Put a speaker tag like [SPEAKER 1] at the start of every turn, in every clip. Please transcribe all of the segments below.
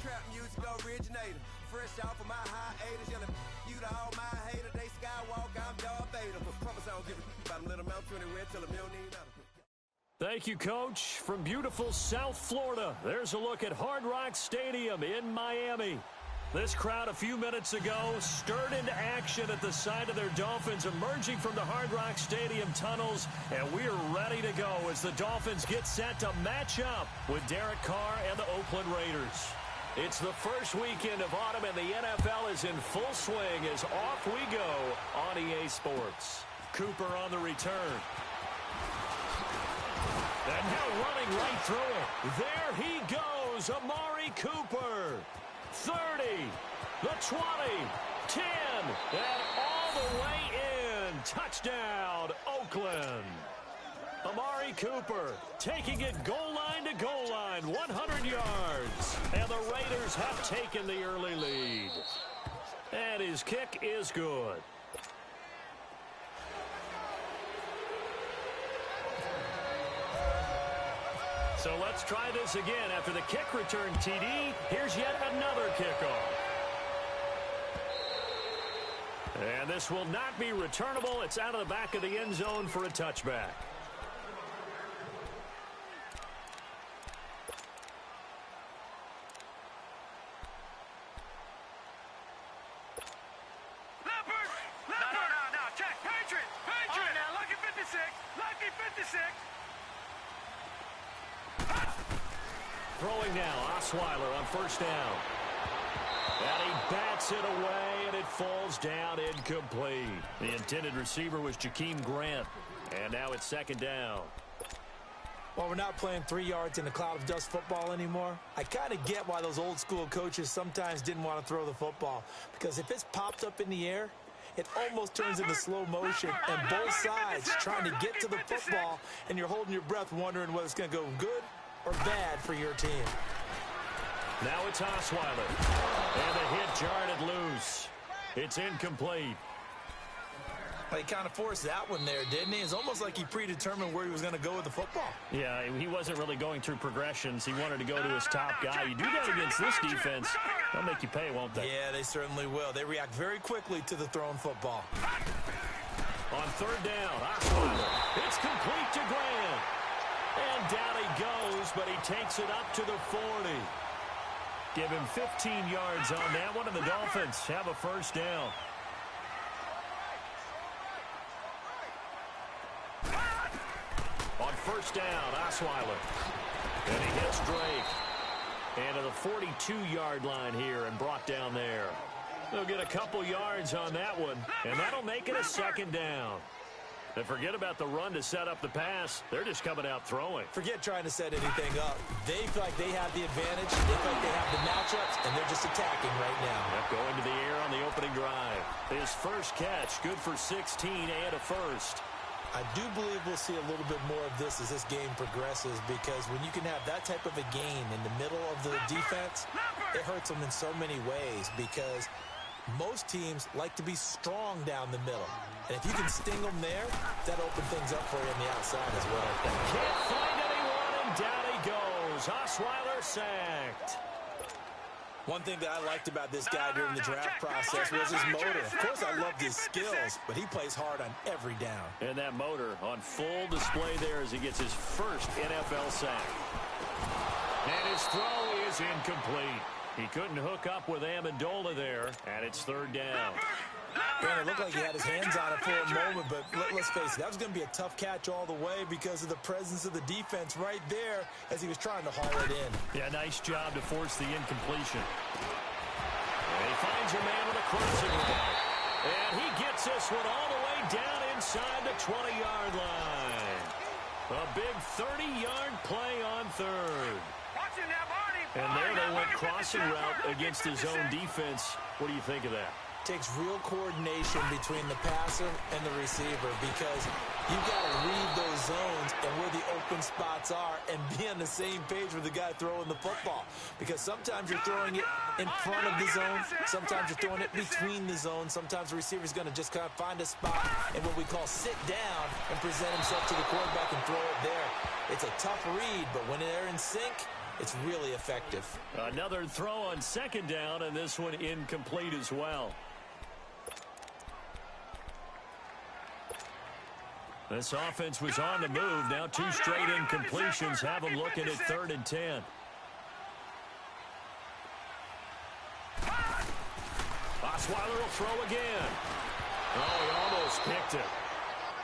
[SPEAKER 1] trap music originator. Fresh off of my hiatus, yelling you to all my haters. They skywalk, I'm Darth Vader. Promise I don't give a about them little Mount 20 red till a million need metal.
[SPEAKER 2] Thank you, Coach. From beautiful South Florida, there's a look at Hard Rock Stadium in Miami. This crowd a few minutes ago stirred into action at the sight of their Dolphins emerging from the Hard Rock Stadium tunnels, and we're ready to go as the Dolphins get set to match up with Derek Carr and the Oakland Raiders. It's the first weekend of autumn, and the NFL is in full swing as off we go on EA Sports. Cooper on the return. And now running right through it. There he goes, Amari Cooper. 30, the 20, 10, and all the way in. Touchdown, Oakland. Amari Cooper taking it goal line to goal line, 100 yards. And the Raiders have taken the early lead. And his kick is good. So let's try this again. After the kick return TD, here's yet another kickoff. And this will not be returnable. It's out of the back of the end zone for a touchback.
[SPEAKER 3] No, check. Patriot. Right, now, lucky 56. Lucky 56.
[SPEAKER 2] Throwing now, Osweiler on first down. And he bats it away, and it falls down incomplete. The intended receiver was Jakeem Grant. And now it's second down.
[SPEAKER 4] Well, we're not playing 3 yards in a cloud of dust football anymore. I kind of get why those old school coaches sometimes didn't want to throw the football. Because if it's popped up in the air, it almost turns into slow motion, and both sides trying to get to the football, and you're holding your breath wondering whether it's going to go good or bad for your team.
[SPEAKER 2] Now it's Osweiler. And the hit jarred it loose. It's incomplete.
[SPEAKER 4] Well, he kind of forced that one there, didn't he? It's almost like he predetermined where he was going to go with the football.
[SPEAKER 2] Yeah, he wasn't really going through progressions. He wanted to go to his top guy. You do that against this defense, they'll make you pay, won't they?
[SPEAKER 4] Yeah, they certainly will. They react very quickly to the thrown football.
[SPEAKER 2] On third down, Osweiler. It's complete to Grant. And down he goes, but he takes it up to the 40. Give him 15 yards on that one, and the Dolphins have a first down. On first down, Osweiler. And he hits Drake. And to the 42-yard line here and brought down there. They'll get a couple yards on that one, and that'll make it a second down. And forget about the run to set up the pass. They're just coming out throwing.
[SPEAKER 4] Forget trying to set anything up. They feel like they have the advantage. They feel like they have the matchups, and they're just attacking right now.
[SPEAKER 2] Yep, going to the air on the opening drive. His first catch, good for 16 and a first.
[SPEAKER 4] I do believe we'll see a little bit more of this as this game progresses, because when you can have that type of a gain in the middle of the defense, it hurts them in so many ways, because most teams like to be strong down the middle. And if you can sting them there, that opens things up for you on the outside as well.
[SPEAKER 2] Can't find anyone, and down he goes. Osweiler sacked.
[SPEAKER 4] One thing that I liked about this guy during the draft process was his motor. Of course, I loved his skills, but he plays hard on every down.
[SPEAKER 2] And that motor on full display there as he gets his first NFL sack. And his throw is incomplete. He couldn't hook up with Amendola there, and it's third down.
[SPEAKER 4] Man, it looked like he had his hands on it for a moment, but let's face it, that was going to be a tough catch all the way because of the presence of the defense right there as he was trying to haul it in.
[SPEAKER 2] Yeah, nice job to force the incompletion. And he finds a man with a crossing route. And he gets this one all the way down inside the 20-yard line. A big 30-yard play on third. And there they went crossing route against his own defense. What do you think of that?
[SPEAKER 4] Takes real coordination between the passer and the receiver, because you've got to read those zones and where the open spots are and be on the same page with the guy throwing the football. Because sometimes you're throwing it in front of the zone, sometimes you're throwing it between the zones, sometimes the receiver's going to just kind of find a spot and what we call sit down and present himself to the quarterback and throw it there. It's a tough read, but when they're in sync, it's really effective.
[SPEAKER 2] Another throw on second down, and this one incomplete as well. This offense was on the move. Now 2 straight incompletions have them looking at 3rd and 10. Osweiler will throw again. Oh, he almost picked it.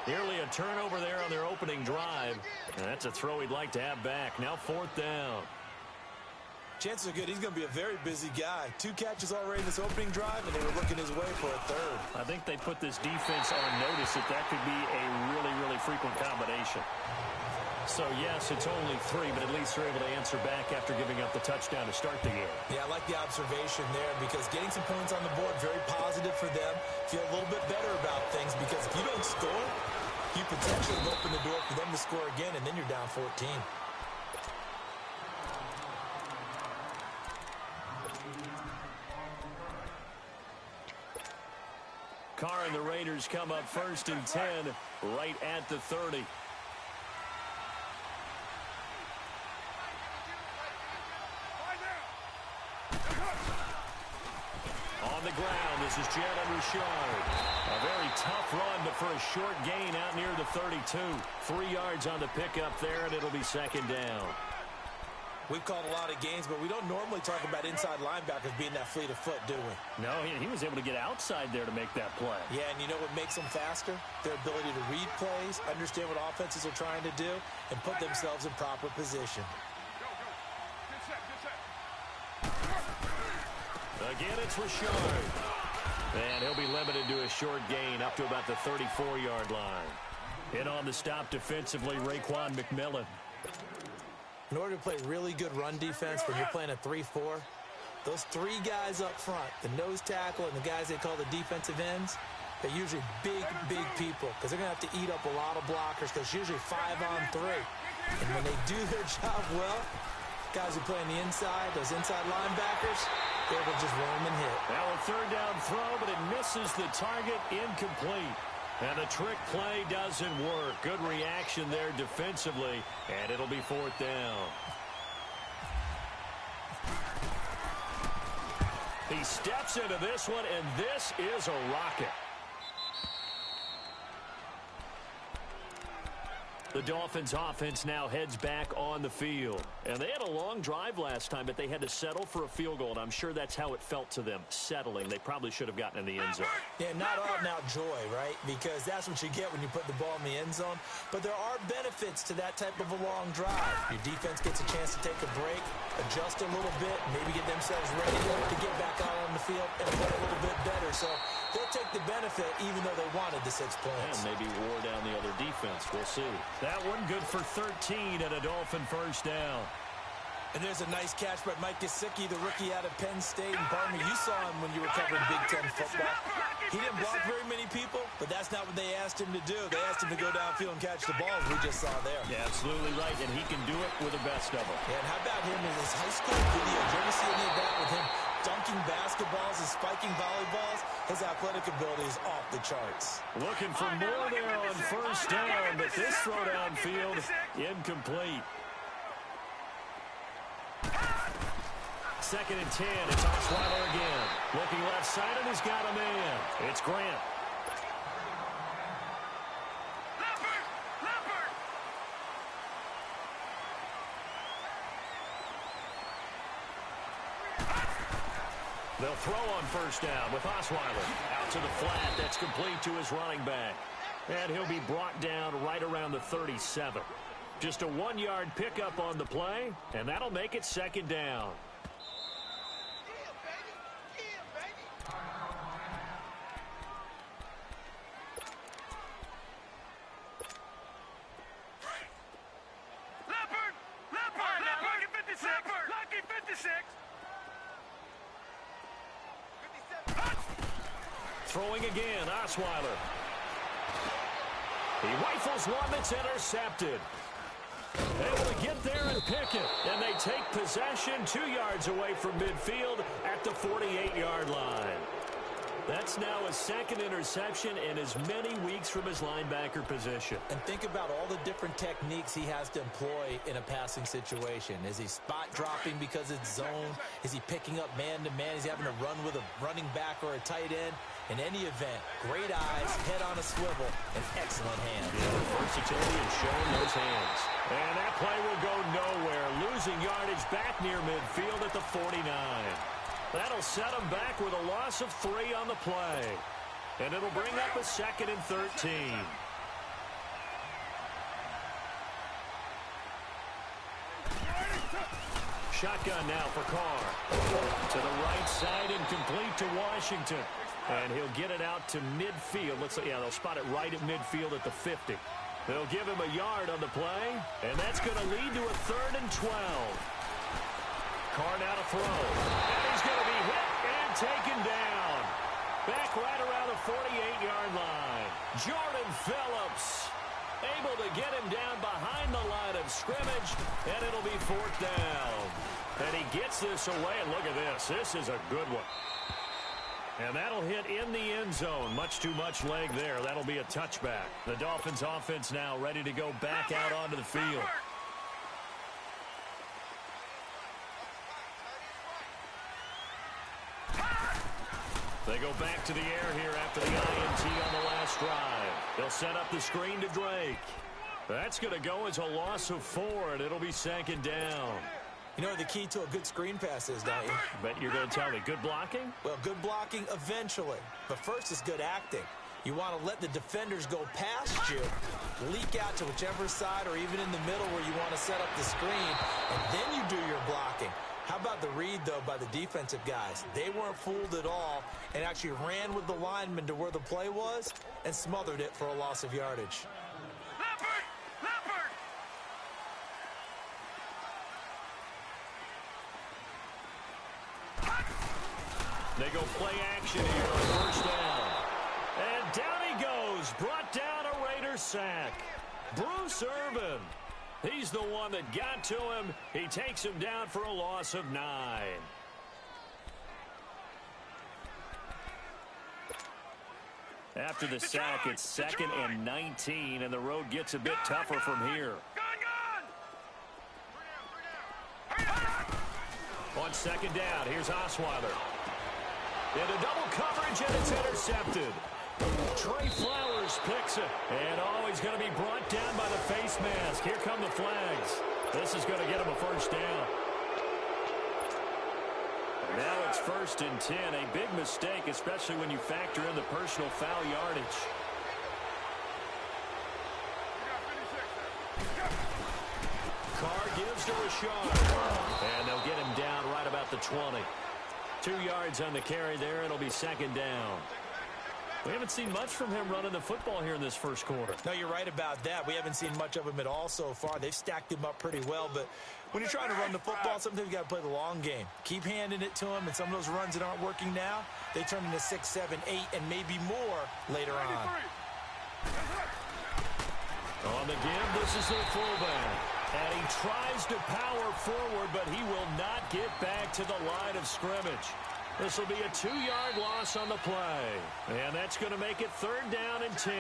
[SPEAKER 2] Nearly a turnover there on their opening drive. And that's a throw he'd like to have back. Now 4th down.
[SPEAKER 4] Chances are good he's going to be a very busy guy. 2 catches already in this opening drive, and they were looking his way for a 3rd.
[SPEAKER 2] I think they put this defense on notice that could be a really, really frequent combination. So, yes, it's only 3, but at least they're able to answer back after giving up the touchdown to start the game.
[SPEAKER 4] Yeah, I like the observation there because getting some points on the board, very positive for them. Feel a little bit better about things because if you don't score, you potentially open the door for them to score again, and then you're down 14.
[SPEAKER 2] Carr and the Raiders come up 1st and 10 right at the 30. On the ground, this is Jalen Richard. A very tough run, but for a short gain out near the 32. 3 yards on the pickup there, and it'll be 2nd down.
[SPEAKER 4] We've called a lot of games, but we don't normally talk about inside linebackers being that fleet of foot, do we?
[SPEAKER 2] No, he was able to get outside there to make that play.
[SPEAKER 4] Yeah, and you know what makes them faster? Their ability to read plays, understand what offenses are trying to do, and put themselves in proper position.
[SPEAKER 2] Again, it's Richard. And he'll be limited to a short gain up to about the 34-yard line. In on the stop defensively, Raekwon McMillan.
[SPEAKER 4] In order to play really good run defense when you're playing a 3-4, those 3 guys up front, the nose tackle and the guys they call the defensive ends, they're usually big people because they're going to have to eat up a lot of blockers because it's usually 5-on-3. And when they do their job well, guys who play on the inside, those inside linebackers, they will just roam and hit.
[SPEAKER 2] Now a 3rd down throw, but it misses the target, incomplete. And the trick play doesn't work. Good reaction there defensively, and it'll be 4th down. He steps into this one, and this is a rocket. The Dolphins offense now heads back on the field. And they had a long drive last time, but they had to settle for a field goal, and I'm sure that's how it felt to them, settling. They probably should have gotten in the end zone.
[SPEAKER 4] Yeah, not out-and-out joy, right? Because that's what you get when you put the ball in the end zone. But there are benefits to that type of a long drive. Your defense gets a chance to take a break, adjust a little bit, maybe get themselves ready to get back out on the field and play a little bit better. So they'll take the benefit even though they wanted the 6 points.
[SPEAKER 2] And maybe wore down the other defense. We'll see. That one good for 13 and a Dolphin 1st down.
[SPEAKER 4] And there's a nice catch by Mike Gesicki, the rookie out of Penn State. And partner, you saw him when you were covering Big Ten football. He didn't block very many people, but that's not what they asked him to do. They asked him to go downfield and catch the ball, as we just saw there.
[SPEAKER 2] Yeah, absolutely right, and he can do it with the best of them.
[SPEAKER 4] Yeah, and how about him in his high school video? Did you ever see any of that with him dunking basketballs and spiking volleyballs? His athletic ability is off the charts.
[SPEAKER 2] Looking for more there on 1st down, but this throw downfield incomplete. 2nd and 10. It's Osweiler again. Looking left side, and he's got a man. It's Grant. They'll throw on 1st down with Osweiler. Out to the flat. That's complete to his running back. And he'll be brought down right around the 37. Just a 1-yard pickup on the play, and that'll make it 2nd down. Throwing again, Osweiler. He rifles one that's intercepted. Able to get there and pick it. And they take possession 2 yards away from midfield at the 48-yard line. That's now a second interception in as many weeks from his linebacker position.
[SPEAKER 4] And think about all the different techniques he has to employ in a passing situation. Is he spot dropping because it's zone? Is he picking up man-to-man? Is he having to run with a running back or a tight end? In any event, great eyes, head on a swivel, and excellent hands.
[SPEAKER 2] Yeah, the versatility and showing those hands. And that play will go nowhere, losing yardage back near midfield at the 49. That'll set them back with a loss of 3 on the play. And it'll bring up a 2nd and 13. Shotgun now for Carr. To the right side and complete to Washington. And he'll get it out to midfield. They'll spot it right at midfield at the 50. They'll give him a yard on the play. And that's going to lead to a 3rd and 12. Carr now to throw. And he's going to be hit and taken down. Back right around the 48-yard line. Jordan Phillips able to get him down behind the line of scrimmage, and it'll be 4th down. And he gets this away, and look at this. This is a good one. And that'll hit in the end zone. Much too much leg there. That'll be a touchback. The Dolphins offense now ready to go back out onto the field. They go back to the air here after the INT on the last drive. They'll set up the screen to Drake. That's going to go as a loss of 4, and it'll be 2nd down.
[SPEAKER 4] You know what the key to a good screen pass is, don't you?
[SPEAKER 2] Bet you're going to tell me good blocking?
[SPEAKER 4] Well, good blocking eventually. But first is good acting. You want to let the defenders go past you, leak out to whichever side or even in the middle where you want to set up the screen, and then you do your blocking. How about the read, though, by the defensive guys? They weren't fooled at all and actually ran with the lineman to where the play was and smothered it for a loss of yardage.
[SPEAKER 2] They go play action here on 1st down. And down he goes. Brought down a Raider sack. Bruce Irvin. He's the one that got to him. He takes him down for a loss of 9. After the sack, it's 2nd and 19, and the road gets a bit tougher from here. On 2nd down, here's Osweiler. Into double coverage, and it's intercepted. Trey Flowers picks it. And he's going to be brought down by the face mask. Here come the flags. This is going to get him a 1st down. Now it's 1st and 10. A big mistake, especially when you factor in the personal foul yardage. Carr gives to Rashard. And they'll get him down right about the 20. 2 yards on the carry there. It'll be 2nd down. We haven't seen much from him running the football here in this first quarter.
[SPEAKER 4] No, you're right about that. We haven't seen much of him at all so far. They've stacked him up pretty well, but when you're trying to run the football, sometimes you got to play the long game. Keep handing it to him, and some of those runs that aren't working now, they turn into 6, 7, 8, and maybe more later on.
[SPEAKER 2] On the give, this is their fullback. And he tries to power forward, but he will not get back to the line of scrimmage. This will be a 2-yard loss on the play. And that's going to make it 3rd down and 10.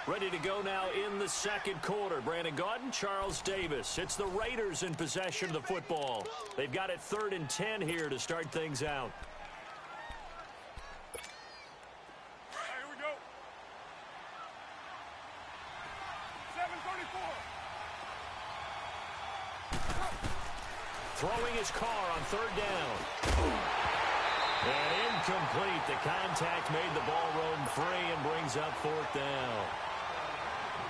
[SPEAKER 2] Ready to go now in the 2nd quarter. Brandon Gaudin, Charles Davis. It's the Raiders in possession of the football. They've got it 3rd and 10 here to start things out.
[SPEAKER 3] Here we go. 7:34.
[SPEAKER 2] Throwing his car on 3rd down. And incomplete. The contact made the ball roam free and brings up 4th down.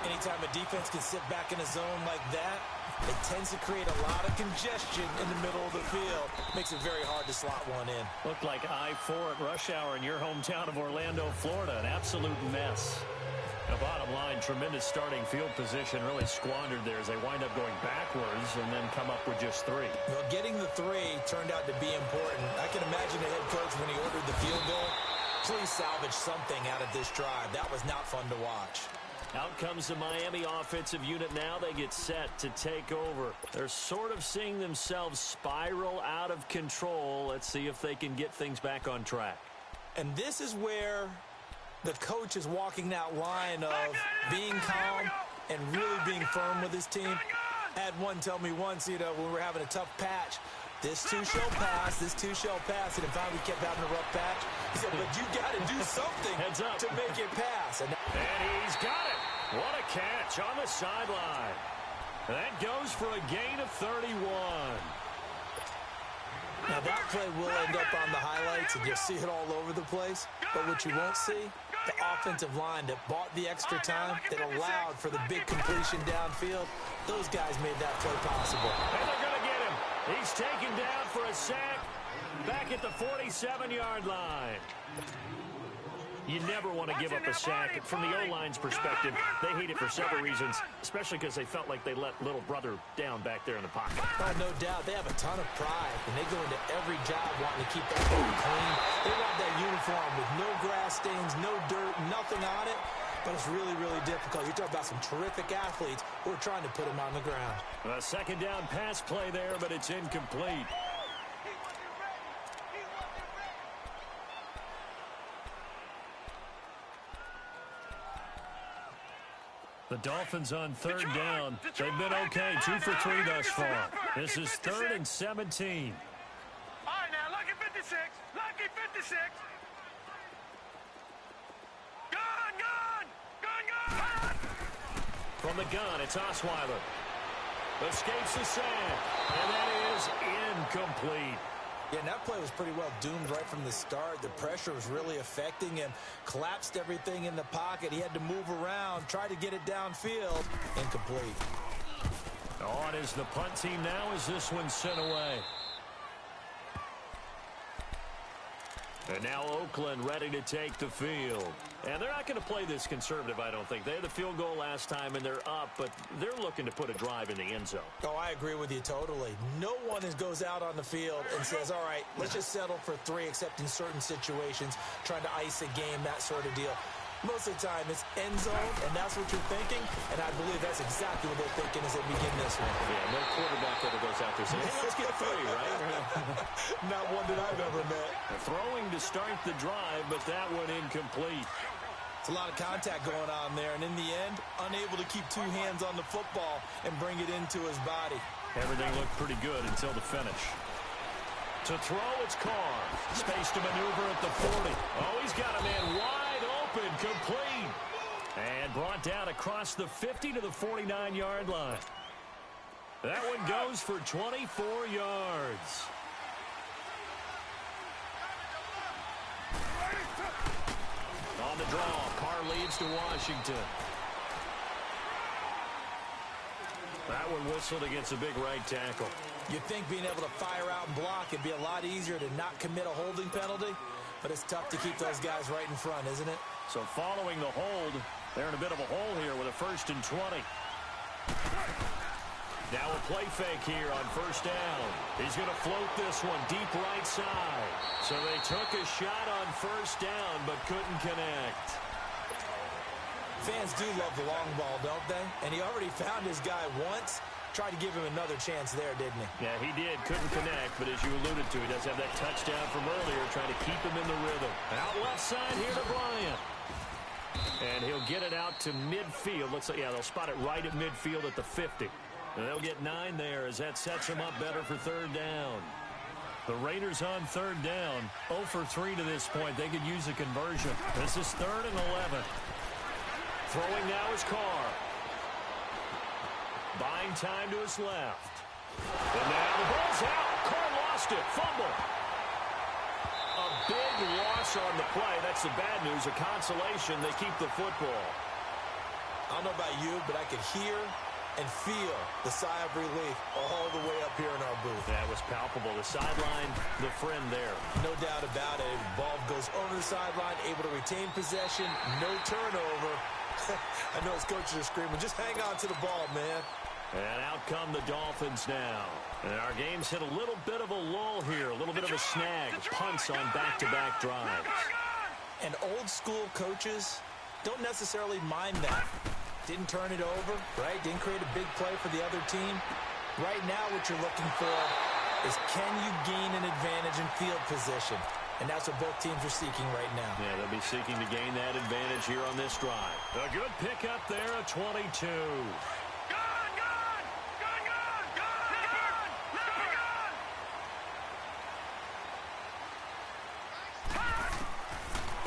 [SPEAKER 4] Anytime a defense can sit back in a zone like that, it tends to create a lot of congestion in the middle of the field. Makes it very hard to slot one in.
[SPEAKER 2] Looked like I-4 at rush hour in your hometown of Orlando, Florida. An absolute mess. The bottom line, tremendous starting field position, really squandered there as they wind up going backwards and then come up with just 3.
[SPEAKER 4] Well, getting the 3 turned out to be important. I can imagine the head coach when he ordered the field goal. Please salvage something out of this drive. That was not fun to watch.
[SPEAKER 2] Out comes the Miami offensive unit now. They get set to take over. They're sort of seeing themselves spiral out of control. Let's see if they can get things back on track.
[SPEAKER 4] And this is where the coach is walking that line of being calm and really being firm with his team. I had one tell me once, when we were having a tough patch, this too shall pass, this too shall pass. And if I kept having a rough patch, he said, but you got to do something to make it pass. And
[SPEAKER 2] he's got it. What a catch on the sideline. That goes for a gain of 31.
[SPEAKER 4] Now, that play will end up on the highlights, and you'll see it all over the place. But what you won't see, the offensive line that bought the extra time, that allowed for the big completion downfield, those guys made that play possible.
[SPEAKER 2] And they're going to get him. He's taken down for a sack back at the 47-yard line. You never want to give up a sack. From the O-line's perspective, they hate it for several reasons, especially because they felt like they let little brother down back there in the pocket.
[SPEAKER 4] Oh, no doubt. They have a ton of pride, and they go into every job wanting to keep that thing clean. They want that uniform with no grass stains, no dirt, nothing on it. But it's really, really difficult. You're talking about some terrific athletes who are trying to put them on the ground.
[SPEAKER 2] A second down pass play there, but it's incomplete. The Dolphins on third down. They've been okay, 2 for 3 thus far. This is 3rd and 17.
[SPEAKER 3] All right, now, lucky 56. Lucky 56. Gun!
[SPEAKER 2] From the gun, it's Osweiler. Escapes the sand, and that is incomplete.
[SPEAKER 4] Yeah, and that play was pretty well doomed right from the start. The pressure was really affecting him. Collapsed everything in the pocket. He had to move around, try to get it downfield. Incomplete.
[SPEAKER 2] On is the punt team now as this one's sent away. And now Oakland ready to take the field. And they're not going to play this conservative, I don't think. They had the field goal last time, and they're up, but they're looking to put a drive in the end zone.
[SPEAKER 4] Oh, I agree with you totally. No one goes out on the field and says, all right, let's just settle for 3, except in certain situations, trying to ice a game, that sort of deal. Most of the time, it's end zone, and that's what you're thinking, and I believe that's exactly what they're thinking as they begin this one.
[SPEAKER 2] Yeah, no quarterback ever goes out there saying, hey, let's get 3, right?
[SPEAKER 4] Not one that I've ever met.
[SPEAKER 2] Throwing to start the drive, but that one incomplete.
[SPEAKER 4] It's a lot of contact going on there, and in the end, unable to keep 2 hands on the football and bring it into his body.
[SPEAKER 2] Everything looked pretty good until the finish. To throw, it's Carr. Space to maneuver at the 40. Oh, he's got a man wide open, complete. And brought down across the 50 to the 49-yard line. That one goes for 24 yards. On the draw, Carr leads to Washington. That one whistled against a big right tackle.
[SPEAKER 4] You'd think being able to fire out and block it'd be a lot easier to not commit a holding penalty, but it's tough to keep those guys right in front, isn't it?
[SPEAKER 2] So following the hold, they're in a bit of a hole here with a 1st and 20. Now a play fake here on 1st down. He's going to float this one deep right side. So they took a shot on 1st down, but couldn't connect.
[SPEAKER 4] Fans do love the long ball, don't they? And he already found his guy once. Tried to give him another chance there, didn't he?
[SPEAKER 2] Yeah, he did. Couldn't connect, but as you alluded to, he does have that touchdown from earlier, trying to keep him in the rhythm. Out left side here to Bryant. And he'll get it out to midfield. Looks like, yeah, they'll spot it right at midfield at the 50. And they'll get 9 there as that sets them up better for 3rd down. The Raiders on 3rd down. 0 for 3 to this point. They could use a conversion. This is 3rd and 11. Throwing now is Carr. Buying time to his left. And now the ball's out. Carr lost it. Fumble. A big loss on the play. That's the bad news. A consolation. They keep the football.
[SPEAKER 4] I don't know about you, but I could hear and feel the sigh of relief all the way up here in our booth.
[SPEAKER 2] That was palpable. The sideline, the friend there.
[SPEAKER 4] No doubt about it. Ball goes over the sideline, able to retain possession, no turnover. I know his coaches are screaming, just hang on to the ball, man.
[SPEAKER 2] And out come the Dolphins now. And our game's hit a little bit of a lull here, a little bit of a snag. Punts on back-to-back drives.
[SPEAKER 4] And old-school coaches don't necessarily mind that. Didn't turn it over, right? Didn't create a big play for the other team. Right now what you're looking for is, can you gain an advantage in field position? and that's what both teams are seeking right now.
[SPEAKER 2] Yeah, they'll be seeking to gain that advantage here on this drive. A good pickup there, a 22.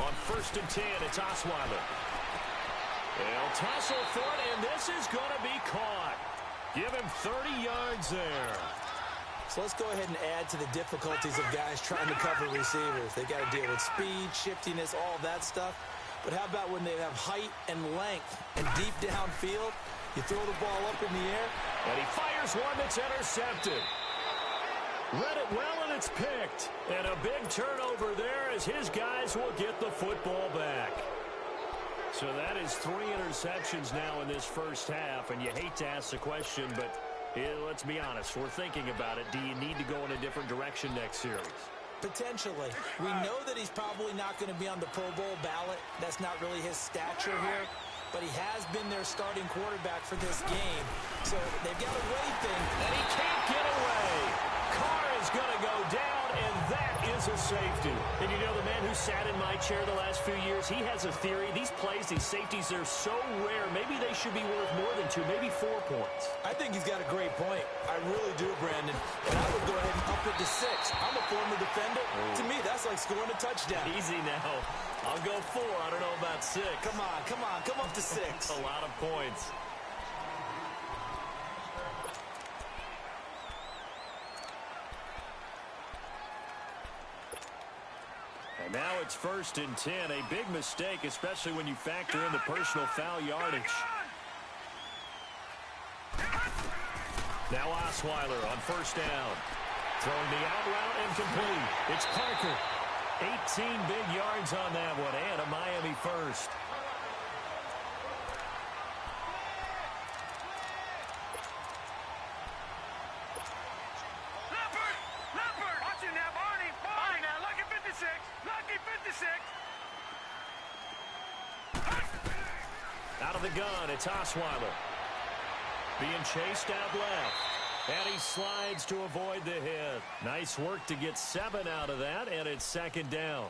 [SPEAKER 2] On 1st and 10, it's Osweiler. They'll tussle for it, and this is going to be caught. Give him 30 yards there.
[SPEAKER 4] So let's go ahead and add to the difficulties of guys trying to cover receivers. They got to deal with speed, shiftiness, all that stuff. But how about when they have height and length and deep downfield? You throw the ball up in the air.
[SPEAKER 2] And he fires one that's intercepted. Read it well, and it's picked. And a big turnover there as his guys will get the football back. So that is 3 interceptions now in this first half, and you hate to ask the question, but let's be honest, we're thinking about it. Do you need to go in a different direction next series?
[SPEAKER 4] Potentially. We know that he's probably not going to be on the Pro Bowl ballot. That's not really his stature here, but he has been their starting quarterback for this game. So they've got a way thing.
[SPEAKER 2] And he can't get away. Carr is going to go down, and that is a safety. And you know, the man who sat in my chair the last few years, he has a theory. These plays, these safeties, they're so rare. Maybe they should be worth more than 2, maybe 4 points.
[SPEAKER 4] I think he's got a great point. I really do, Brandon. And I would go ahead and up it to 6. I'm a former defender. To me, that's like scoring a touchdown.
[SPEAKER 2] Easy now. I'll go 4. I don't know about 6.
[SPEAKER 4] Come on. Come up to 6.
[SPEAKER 2] A lot of points. And now it's 1st and 10. A big mistake, especially when you factor in the personal foul yardage. Now Osweiler on 1st down. Throwing the out route incomplete. It's Parker. 18 big yards on that one, and a Miami first. Out of the gun, it's Osweiler. Being chased out left. And he slides to avoid the hit. Nice work to get 7 out of that, and it's 2nd down.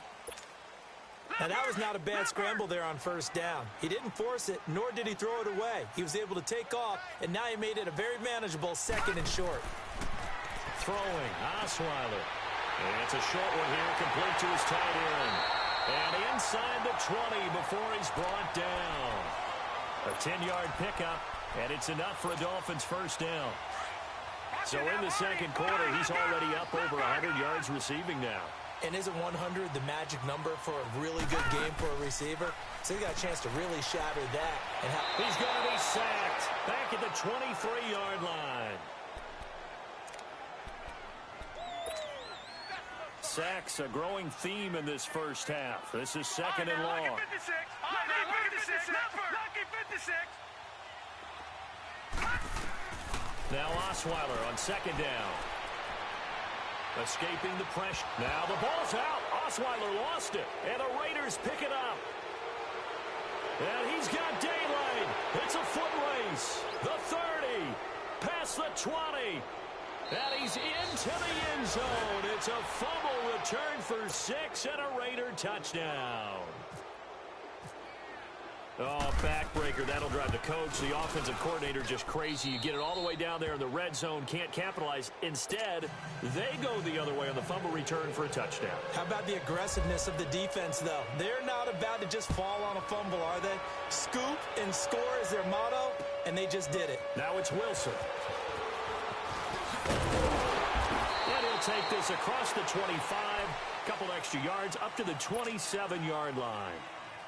[SPEAKER 4] Now, that was not a bad scramble there on 1st down. He didn't force it, nor did he throw it away. He was able to take off, and now he made it a very manageable 2nd and short.
[SPEAKER 2] Throwing, Osweiler. And it's a short one here, complete to his tight end. And inside the 20 before he's brought down. A 10-yard pickup, and it's enough for a Dolphins 1st down. So in the 2nd quarter, he's already up over 100 yards receiving now.
[SPEAKER 4] And isn't 100 the magic number for a really good game for a receiver? So he got a chance to really shatter that. And
[SPEAKER 2] he's going to be sacked back at the 23-yard line. Sacks, a growing theme in this first half. This is 2nd and long.
[SPEAKER 3] Lucky 56. Lucky 56. Lucky 56.
[SPEAKER 2] Now Osweiler on 2nd down. Escaping the pressure. Now the ball's out. Osweiler lost it. And the Raiders pick it up. And he's got daylight. It's a foot race. The 30. Past the 20. And he's into the end zone. It's a fumble return for 6 and a Raider touchdown. Oh, backbreaker. That'll drive the coach, the offensive coordinator, just crazy. You get it all the way down there in the red zone, can't capitalize. Instead, they go the other way on the fumble return for a touchdown.
[SPEAKER 4] How about the aggressiveness of the defense, though? They're not about to just fall on a fumble, are they? Scoop and score is their motto, and they just did it.
[SPEAKER 2] Now it's Wilson. And he'll take this across the 25, couple extra yards, up to the 27-yard line.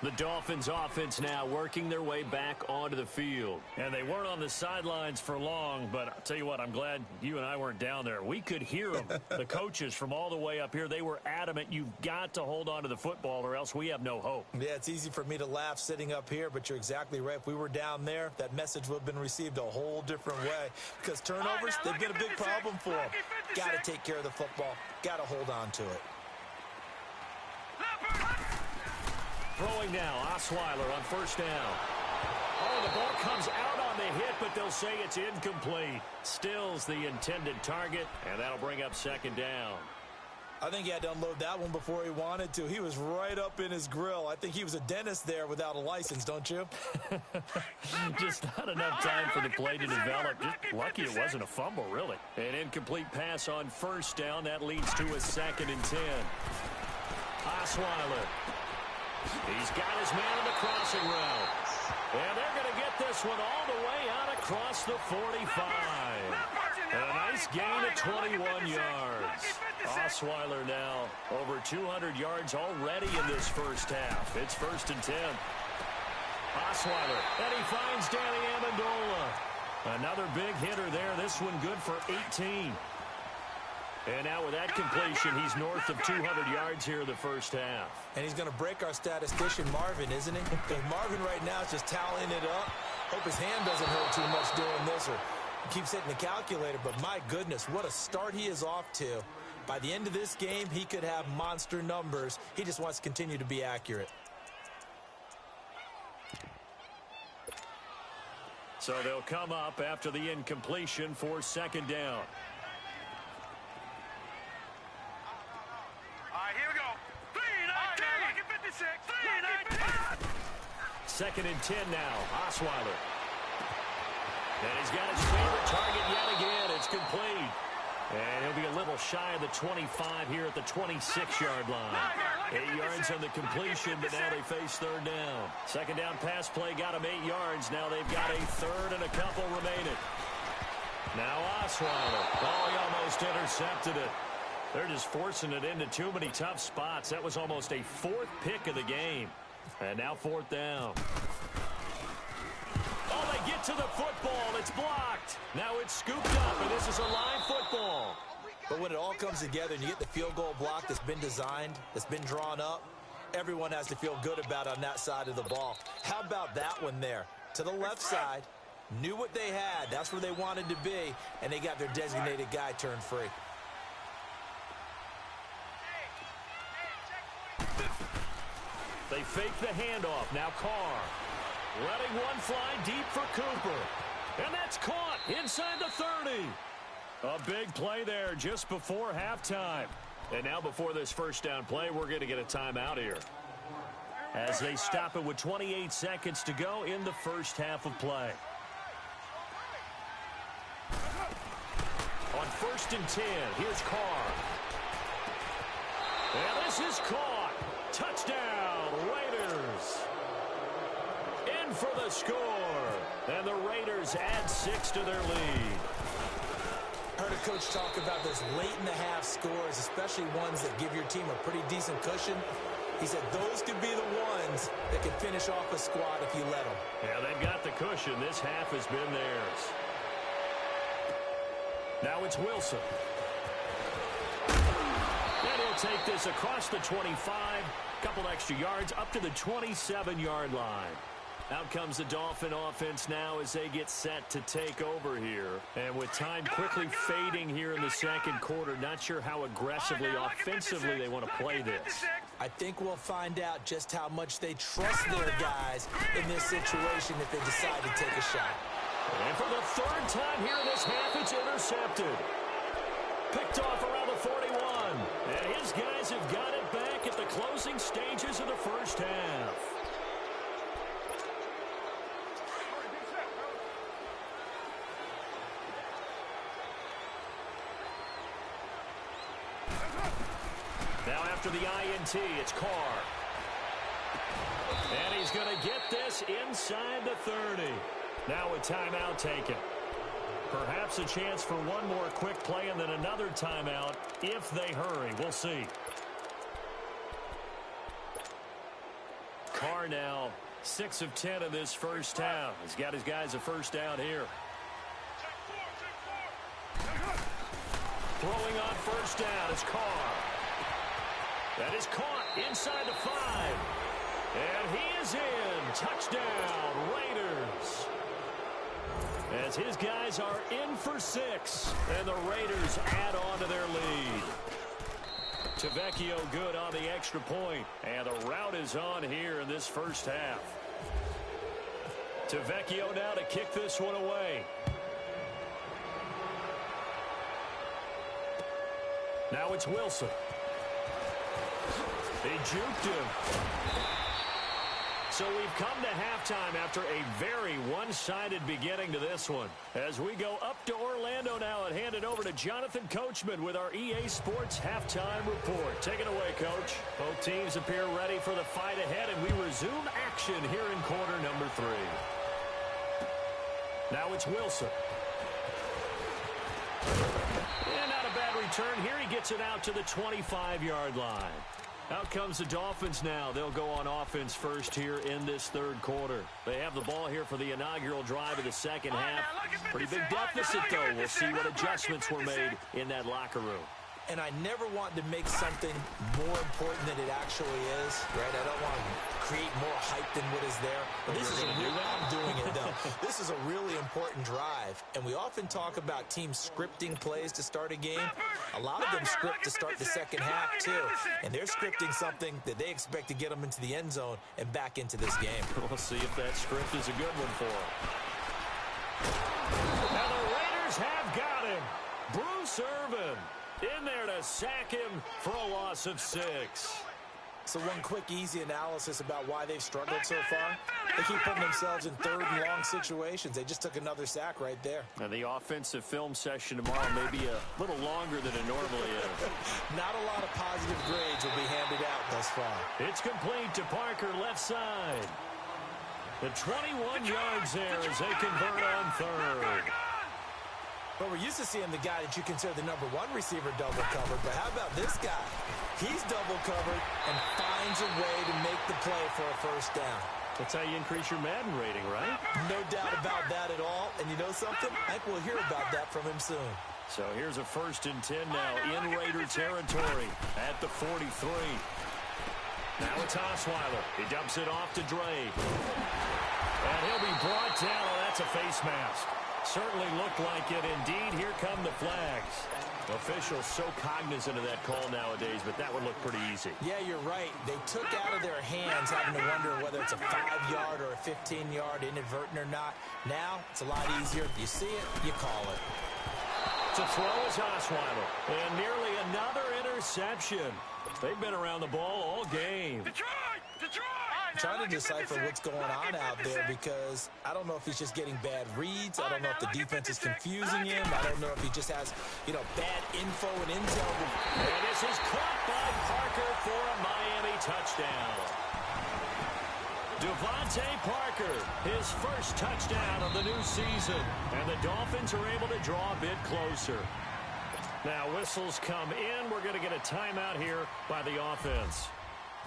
[SPEAKER 2] The Dolphins offense now working their way back onto the field. And they weren't on the sidelines for long, but I'll tell you what, I'm glad you and I weren't down there. We could hear them. The coaches from all the way up here, they were adamant, you've got to hold on to the football or else we have no hope.
[SPEAKER 4] Yeah, it's easy for me to laugh sitting up here, but you're exactly right. If we were down there, that message would have been received a whole different way. Because turnovers, they've been a big problem for them. Got to take care of the football. Got to hold on to it.
[SPEAKER 2] Throwing now, Osweiler on 1st down. Oh, the ball comes out on the hit, but they'll say it's incomplete. Stills the intended target, and that'll bring up 2nd down.
[SPEAKER 4] I think he had to unload that one before he wanted to. He was right up in his grill. I think he was a dentist there without a license, don't you?
[SPEAKER 2] Just not enough time for the play to develop. Just lucky it wasn't a fumble, really. An incomplete pass on first down. That leads to a 2nd and 10. Osweiler. He's got his man in the crossing route. And they're going to get this one all the way out across the 45. And a nice gain of 21 yards. Osweiler now over 200 yards already in this first half. It's 1st and 10. Osweiler, and he finds Danny Amendola. Another big hitter there. This one good for 18. And now with that completion, he's north of 200 yards here in the first half.
[SPEAKER 4] And he's going to break our statistician, Marvin, isn't he? Because Marvin right now is just tallying it up. Hope his hand doesn't hurt too much doing this or keeps hitting the calculator. But my goodness, what a start he is off to. By the end of this game, he could have monster numbers. He just wants to continue to be accurate.
[SPEAKER 2] So they'll come up after the incompletion for 2nd down.
[SPEAKER 3] All right, here we go. 3-19. 3-19.
[SPEAKER 2] 2nd and 10 now. Osweiler. And he's got his favorite target yet again. It's complete. And he'll be a little shy of the 25 here at the 26-yard line. 8 yards on the completion, but now they face 3rd down. 2nd down pass play got them 8 yards. Now they've got a 3rd and a couple remaining. Now Osweiler. Oh, he almost intercepted it. They're just forcing it into too many tough spots. That was almost a 4th pick of the game. And now 4th down. Oh, they get to the football. It's blocked. Now it's scooped up, and this is a live football.
[SPEAKER 4] But when it all comes together and you get the field goal block that's been designed, that's been drawn up, everyone has to feel good about it on that side of the ball. How about that one there? To the left side, knew what they had. That's where they wanted to be, and they got their designated guy turned free.
[SPEAKER 2] They fake the handoff. Now Carr. Letting one fly deep for Cooper. And that's caught inside the 30. A big play there just before halftime. And now before this first down play, we're going to get a timeout here. As they stop it with 28 seconds to go in the first half of play. On 1st and 10, here's Carr. And this is caught. Touchdown, Raiders. In for the score. And the Raiders add 6 to their lead.
[SPEAKER 4] Heard a coach talk about those late in the half scores, especially ones that give your team a pretty decent cushion. He said those could be the ones that can finish off a squad if you let them.
[SPEAKER 2] Yeah, they've got the cushion. This half has been theirs. Now it's Wilson. And he'll take this across the 25. Couple extra yards up to the 27-yard line. Out comes the Dolphin offense now as they get set to take over here. And with time quickly fading here in the second quarter, not sure how aggressively, offensively they want to play this.
[SPEAKER 4] I think we'll find out just how much they trust their guys in this situation if they decide to take a shot.
[SPEAKER 2] And for the 3rd time here in this half, it's intercepted. Picked off around the 41. And his guys have got it back at the closing stages of the first half. Now after the INT, it's Carr. And he's going to get this inside the 30. Now a timeout taken. Perhaps a chance for one more quick play and then another timeout if they hurry. We'll see. Carr now 6 of 10 in this first half. He's got his guys a first down here. Throwing on first down is Carr. That is caught inside the 5. And he is in. Touchdown, Raiders. As his guys are in for 6. And the Raiders add on to their lead. Tavecchio good on the extra point. And the route is on here in this first half. Tavecchio now to kick this one away. Now it's Wilson. He juked him. So we've come to halftime after a very one-sided beginning to this one. As we go up to Orlando now and hand it over to Jonathan Coachman with our EA Sports Halftime Report. Take it away, Coach. Both teams appear ready for the fight ahead, and we resume action here in quarter number 3. Now it's Wilson. And not a bad return here. He gets it out to the 25-yard line. Out comes the Dolphins now. They'll go on offense first here in this third quarter. They have the ball here for the inaugural drive of the second half. Pretty big deficit, though. We'll see what adjustments were made in that locker room.
[SPEAKER 4] And I never want to make something more important than it actually is, right? I don't want to create more hype than what is there. But this is a real, I'm doing it, though. This is a really important drive. And we often talk about teams scripting plays to start a game. A lot of them script to start the second half, too. And they're scripting something that they expect to get them into the end zone and back into this game.
[SPEAKER 2] We'll see if that script is a good one for them. Now the Raiders have got him. Bruce Irvin in there to sack him for a loss of 6.
[SPEAKER 4] So one quick, easy analysis about why they've struggled so far. They keep putting themselves in third and long situations. They just took another sack right there.
[SPEAKER 2] And the offensive film session tomorrow may be a little longer than it normally is.
[SPEAKER 4] Not a lot of positive grades will be handed out thus far.
[SPEAKER 2] It's complete to Parker, left side. The 21 yards there as they convert on third.
[SPEAKER 4] But we're used to seeing the guy that you consider the number 1 receiver double covered. But how about this guy? He's double covered and finds a way to make the play for a first down.
[SPEAKER 2] That's how you increase your Madden rating, right?
[SPEAKER 4] No doubt about that at all. And you know something? I think we'll hear about that from him soon.
[SPEAKER 2] So here's a 1st and 10 now in Raider territory at the 43. Now it's Osweiler. He dumps it off to Dre. And he'll be brought down. Oh, that's a face mask. Certainly looked like it. Indeed, here come the flags. Officials so cognizant of that call nowadays, but that would look pretty easy.
[SPEAKER 4] Yeah, you're right. They took out of their hands having to wonder whether it's a 5-yard or a 15-yard inadvertent or not. Now, it's a lot easier. You see it, you call it.
[SPEAKER 2] To throw is Osweiler. And nearly another interception. They've been around the ball all game.
[SPEAKER 3] Detroit! Detroit!
[SPEAKER 4] I'm trying to decipher what's going on out there because I don't know if he's just getting bad reads. I don't know if the defense is confusing him. I don't know if he just has, bad info and intel.
[SPEAKER 2] And this is caught by Parker for a Miami touchdown. Devontae Parker, his first touchdown of the new season. And the Dolphins are able to draw a bit closer. Now whistles come in. We're going to get a timeout here by the offense.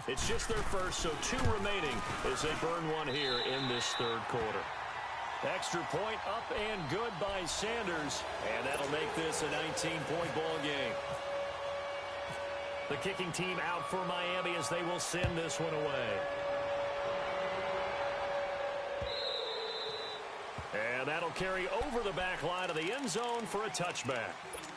[SPEAKER 2] It's just their first, so 2 remaining as they burn one here in this third quarter. Extra point up and good by Sanders, and that'll make this a 19-point ball game. The kicking team out for Miami as they will send this one away. And that'll carry over the back line of the end zone for a touchback.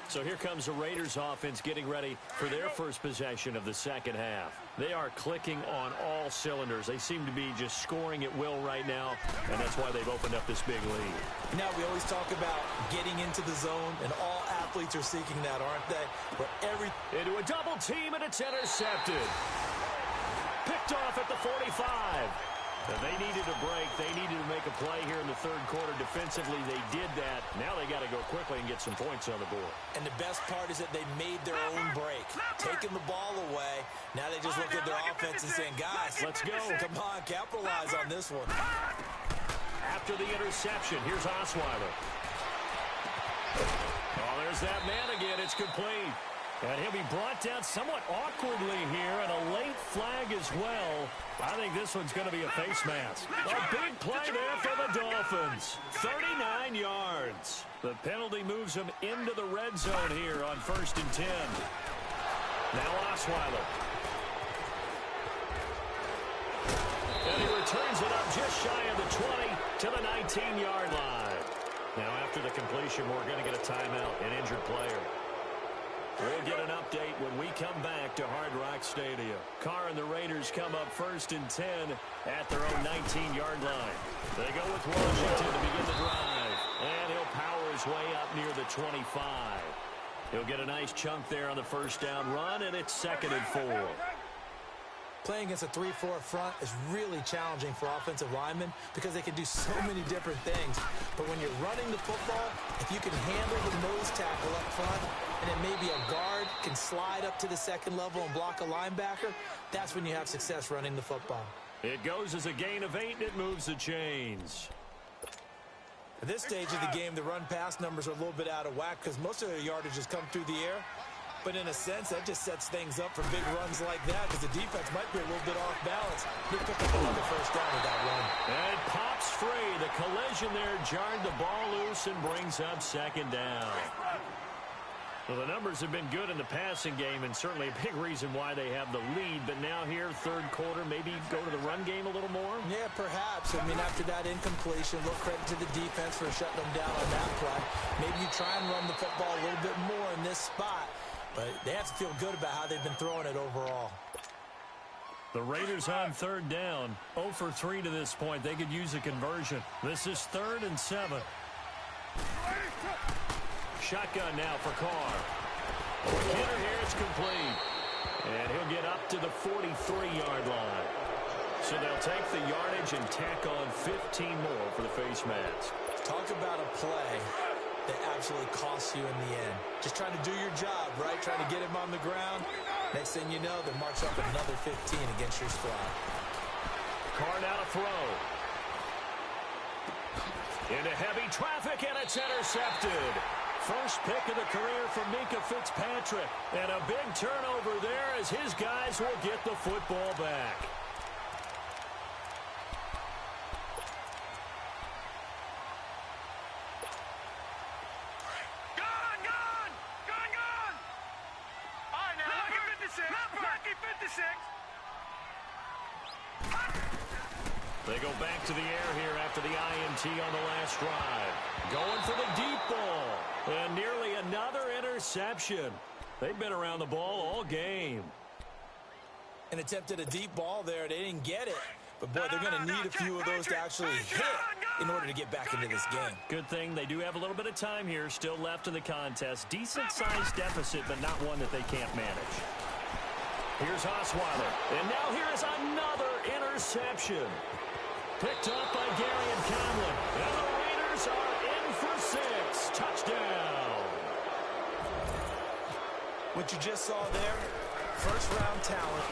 [SPEAKER 2] So here comes the Raiders offense getting ready for their first possession of the second half. They are clicking on all cylinders. They seem to be just scoring at will right now, and that's why they've opened up this big lead.
[SPEAKER 4] Now, we always talk about getting into the zone, and all athletes are seeking that, aren't they? But
[SPEAKER 2] into a double team, and it's intercepted. Picked off at the 45. And they needed a break. They needed to make a play here in the third quarter. Defensively, they did that. Now they got to go quickly and get some points on the board.
[SPEAKER 4] And the best part is that they made their own break. Taking the ball away. Now they just look at their offense and saying, guys,
[SPEAKER 2] let's go.
[SPEAKER 4] Come on, capitalize on this one.
[SPEAKER 2] After the interception, here's Osweiler. Oh, there's that man again. It's complete. And he'll be brought down somewhat awkwardly here, and a late flag as well. I think this one's going to be a face mask. A big play there for the Dolphins. 39 yards. The penalty moves them into the red zone here on 1st and 10. Now Osweiler. And he returns it up just shy of the 20 to the 19-yard line. Now after the completion, we're going to get a timeout, an injured player. We'll get an update when we come back to Hard Rock Stadium. Carr and the Raiders come up 1st and 10 at their own 19-yard line. They go with Washington to begin the drive. And he'll power his way up near the 25. He'll get a nice chunk there on the first down run, and it's 2nd and 4.
[SPEAKER 4] Playing against a 3-4 front is really challenging for offensive linemen because they can do so many different things. But when you're running the football, if you can handle the nose tackle up front, and then maybe a guard can slide up to the second level and block a linebacker, that's when you have success running the football.
[SPEAKER 2] It goes as a gain of 8, and it moves the chains.
[SPEAKER 4] At this stage of the game, the run-pass numbers are a little bit out of whack because most of their yardage has come through the air. But in a sense, that just sets things up for big runs like that because the defense might be a little bit off balance. They pick up another first down with that run.
[SPEAKER 2] And it pops free. The collision there jarred the ball loose and brings up second down. Well, the numbers have been good in the passing game and certainly a big reason why they have the lead. But now here, third quarter, maybe go to the run game a little more?
[SPEAKER 4] Yeah, perhaps. I mean, after that incompletion, a little credit to the defense for shutting them down on that play. Maybe you try and run the football a little bit more in this spot. But they have to feel good about how they've been throwing it overall.
[SPEAKER 2] The Raiders on third down. 0 for 3 to this point. They could use a conversion. This is 3rd and 7. Shotgun now for Carr. Hitter here, it's complete. And he'll get up to the 43-yard line. So they'll take the yardage and tack on 15 more for the face mask.
[SPEAKER 4] Talk about a play that absolutely costs you in the end. Just trying to do your job, right? Trying to get him on the ground. Next thing you know, they march up another 15 against your squad.
[SPEAKER 2] Carr now to throw. Into heavy traffic, and it's intercepted. First pick of the career for Minkah Fitzpatrick. And a big turnover there as his guys will get the football back. They go back to the air here after the INT on the last drive. Going for the deep ball. And nearly another interception. They've been around the ball all game.
[SPEAKER 4] And attempted a deep ball there. They didn't get it. But, boy, they're going to need a few of those to actually hit in order to get back into this game.
[SPEAKER 2] Good thing they do have a little bit of time here still left in the contest. Decent-sized deficit, but not one that they can't manage. Here's Osweiler. And now here is another interception. Picked up by Gary and Conlon. And the Raiders are in for 6. Touchdown.
[SPEAKER 4] What you just saw there, first-round talent,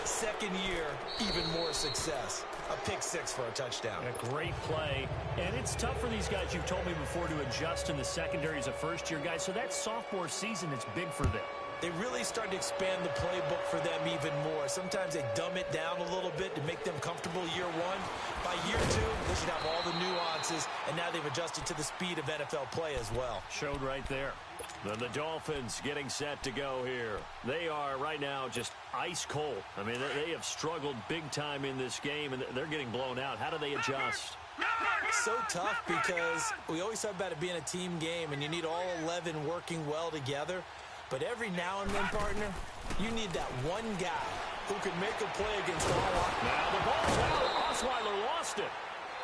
[SPEAKER 4] second year, even more success. A pick 6 for a touchdown.
[SPEAKER 2] A great play. And it's tough for these guys, you've told me before, to adjust in the secondary as a first-year guy. So that sophomore season is big for them.
[SPEAKER 4] They really start to expand the playbook for them even more. Sometimes they dumb it down a little bit to make them comfortable year one. By year 2, they should have all the nuances, and now they've adjusted to the speed of NFL play as well.
[SPEAKER 2] Showed right there. Then the Dolphins getting set to go here. They are right now just ice cold. I mean, they have struggled big time in this game, and they're getting blown out. How do they adjust?
[SPEAKER 4] So tough because we always talk about it being a team game, and you need all 11 working well together. But every now and then, partner, you need that one guy who can make a play against all odds.
[SPEAKER 2] Now the ball's out. Osweiler lost it.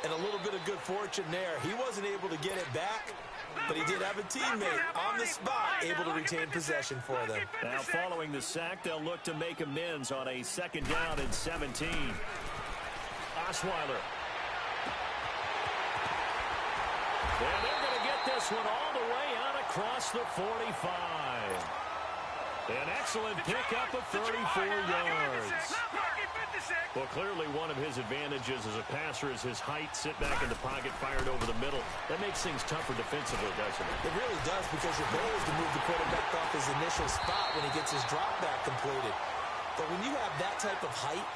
[SPEAKER 4] And a little bit of good fortune there. He wasn't able to get it back, but he did have a teammate on the spot able to retain possession for them.
[SPEAKER 2] Now following the sack, they'll look to make amends on a 2nd down and 17. Osweiler. And they're going to get this one all the way out across the 45. An excellent pickup of 34 yards. Well, clearly one of his advantages as a passer is his height. Sit back in the pocket, fired over the middle. That makes things tougher defensively, doesn't it?
[SPEAKER 4] It really does, because your goal is to move the quarterback off his initial spot when he gets his drop back completed. But when you have that type of height,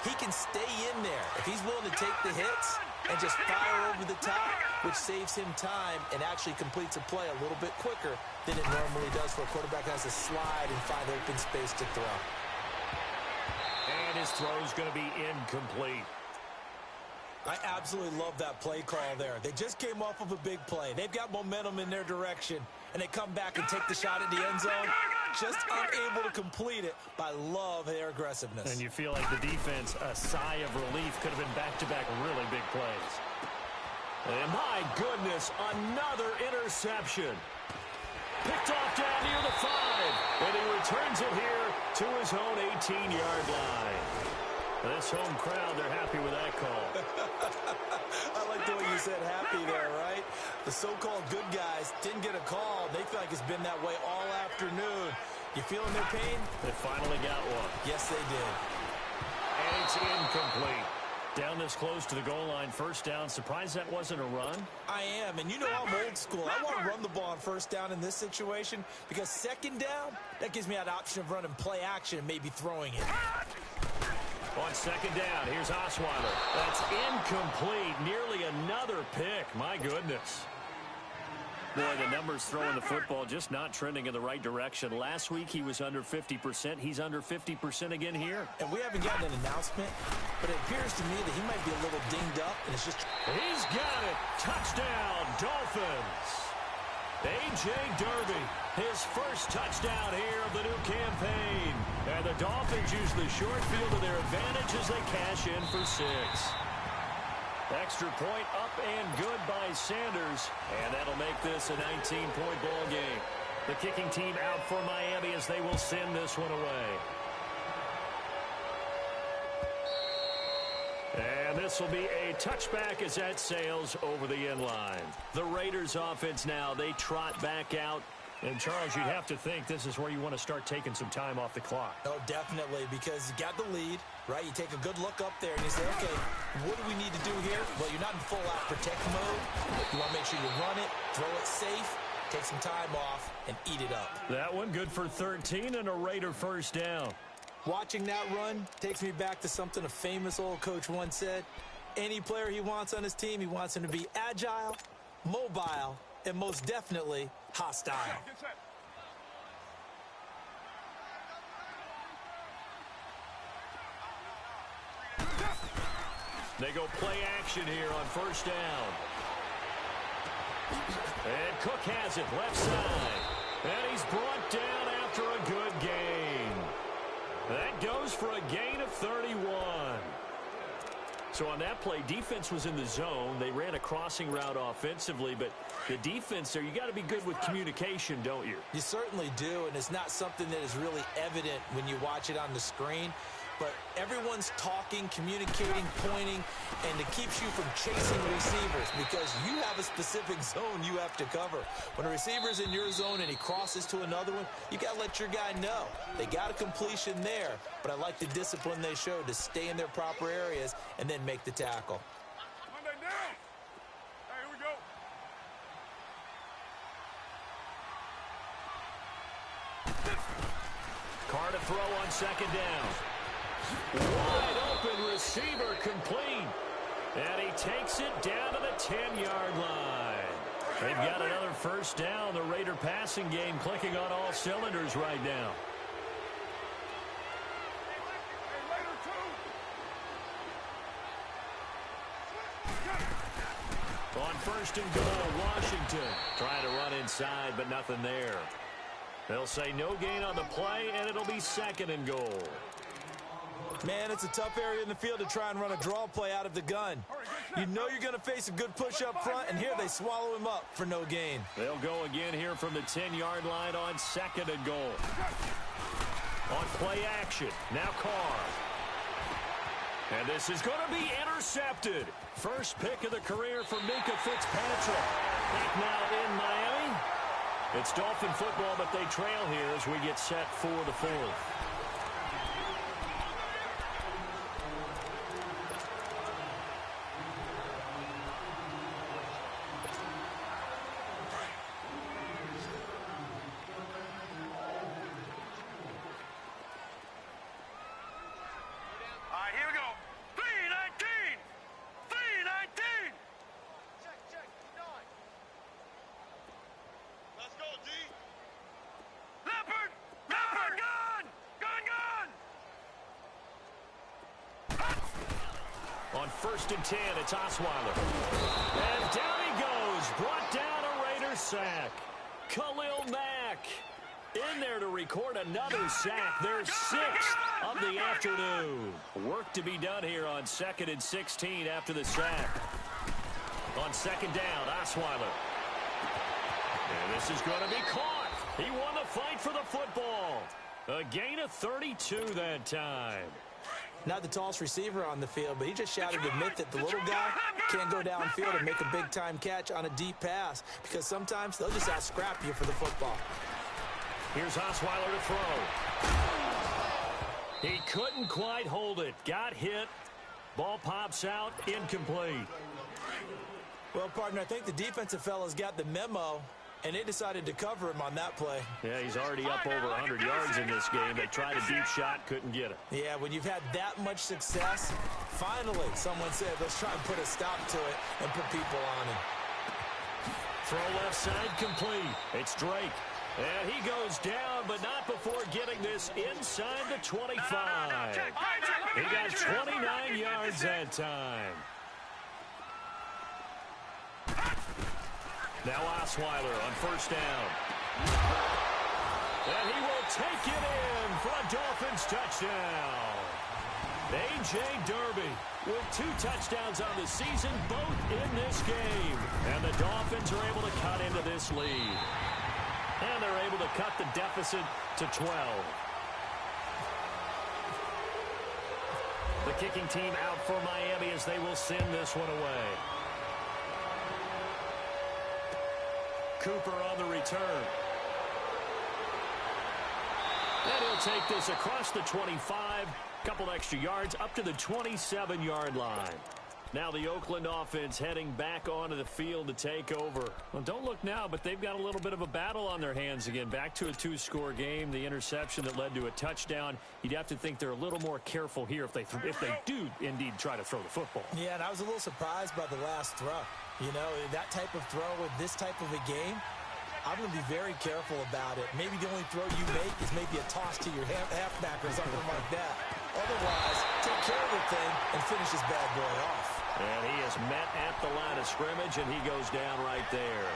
[SPEAKER 4] he can stay in there if he's willing to take the hits and just fire over the top, which saves him time and actually completes a play a little bit quicker than it normally does for a quarterback that has to slide and find open space to throw.
[SPEAKER 2] And his throw's going to be incomplete.
[SPEAKER 4] I absolutely love that play call there. They just came off of a big play. They've got momentum in their direction, and they come back and take the shot at the end zone, just unable to complete it. But I love their aggressiveness.
[SPEAKER 2] And you feel like the defense, a sigh of relief, could have been back-to-back really big plays. And my goodness, another interception. Picked off down near the 5, and he returns it here to his own 18-yard line. This home crowd, they're happy with that call.
[SPEAKER 4] I like the way you said happy there, right? The so-called good guys didn't get a call. They feel like it's been that way all afternoon. You feeling their pain?
[SPEAKER 2] They finally got one.
[SPEAKER 4] Yes, they did.
[SPEAKER 2] And it's incomplete. Down this close to the goal line, first down. Surprised that wasn't a run?
[SPEAKER 4] I am, and you know I'm old school. I want to run the ball on first down in this situation because second down, that gives me that option of running play action and maybe throwing it.
[SPEAKER 2] On second down, here's Osweiler. That's incomplete. Nearly another pick. My goodness. Boy, the numbers throwing the football just not trending in the right direction. Last week, he was under 50%. He's under 50% again here.
[SPEAKER 4] And we haven't gotten an announcement, but it appears to me that he might be a little dinged up, and it's just...
[SPEAKER 2] He's got it. Touchdown, Dolphins. A.J. Derby, his first touchdown here of the new campaign. And the Dolphins use the short field to their advantage as they cash in for 6. Extra point up and good by Sanders. And that'll make this a 19-point ball game. The kicking team out for Miami as they will send this one away. And this will be a touchback as that sails over the end line. The Raiders offense now, they trot back out. And, Charles, you'd have to think this is where you want to start taking some time off the clock.
[SPEAKER 4] Oh, definitely, because you got the lead, right? You take a good look up there and you say, okay, what do we need to do here? Well, you're not in full-out protect mode. You want to make sure you run it, throw it safe, take some time off, and eat it up.
[SPEAKER 2] That one good for 13 and a Raider first down.
[SPEAKER 4] Watching that run takes me back to something a famous old coach once said. Any player he wants on his team, he wants him to be agile, mobile, and most definitely hostile.
[SPEAKER 2] They go play action here on first down. And Cook has it left side. And he's brought down after a good gain. That goes for a gain of 31. So on that play, defense was in the zone. They ran a crossing route offensively, but the defense there, you got to be good with communication, don't you?
[SPEAKER 4] You certainly do, and it's not something that is really evident when you watch it on the screen. But everyone's talking, communicating, pointing, and it keeps you from chasing receivers because you have a specific zone you have to cover. When a receiver's in your zone and he crosses to another one, you got to let your guy know. They got a completion there, but I like the discipline they showed to stay in their proper areas and then make the tackle.
[SPEAKER 3] Monday down. Hey, here we go.
[SPEAKER 2] Carr to throw on second down. Wide open receiver complete. And he takes it down to the 10-yard line. They've got another first down. The Raider passing game clicking on all cylinders right now. On first and goal, Washington trying to run inside, but nothing there. They'll say no gain on the play, and it'll be second and goal.
[SPEAKER 4] Man, it's a tough area in the field to try and run a draw play out of the gun. You know you're going to face a good push up front, and here they swallow him up for no gain.
[SPEAKER 2] They'll go again here from the 10-yard line on second and goal. On play action, now Carr. And this is going to be intercepted. First pick of the career for Minkah Fitzpatrick. Back now in Miami. It's Dolphin football, but they trail here as we get set for the fourth. On first and 10, it's Osweiler. And down he goes. Brought down a Raider sack. Khalil Mack in there to record another sack. Their sixth of the afternoon. Work to be done here on second and 16 after the sack. On second down, Osweiler. And this is going to be caught. He won the fight for the football. A gain of 32 that time.
[SPEAKER 4] Not the tallest receiver on the field, but he just shouted the myth that the little guy can't go downfield and make a big-time catch on a deep pass because sometimes they'll just out-scrap you for the football.
[SPEAKER 2] Here's Osweiler to throw. He couldn't quite hold it. Got hit. Ball pops out. Incomplete.
[SPEAKER 4] Well, partner, I think the defensive fellas got the memo, and they decided to cover him on that play.
[SPEAKER 2] Yeah, he's already up over 100 yards in this game. They tried a deep shot, couldn't get it.
[SPEAKER 4] Yeah, when you've had that much success, finally someone said, let's try and put a stop to it and put people on him.
[SPEAKER 2] Throw left side complete. It's Drake. And he goes down, but not before getting this inside the 25. He got 29 yards that time. Now Osweiler on first down. And he will take it in for a Dolphins touchdown. A.J. Derby with 2 touchdowns on the season, both in this game. And the Dolphins are able to cut into this lead. And they're able to cut the deficit to 12. The kicking team out for Miami as they will send this one away. Cooper on the return. And he'll take this across the 25. Couple extra yards up to the 27-yard line. Now the Oakland offense heading back onto the field to take over. Well, don't look now, but they've got a little bit of a battle on their hands again. Back to a 2-score game. The interception that led to a touchdown. You'd have to think they're a little more careful here if they do indeed try to throw the football.
[SPEAKER 4] Yeah, and I was a little surprised by the last throw. You know, that type of throw with this type of a game, I'm going to be very careful about it. Maybe the only throw you make is maybe a toss to your halfback or something like that. Otherwise, take care of the thing and finish this bad boy off.
[SPEAKER 2] And he is met at the line of scrimmage, and he goes down right there.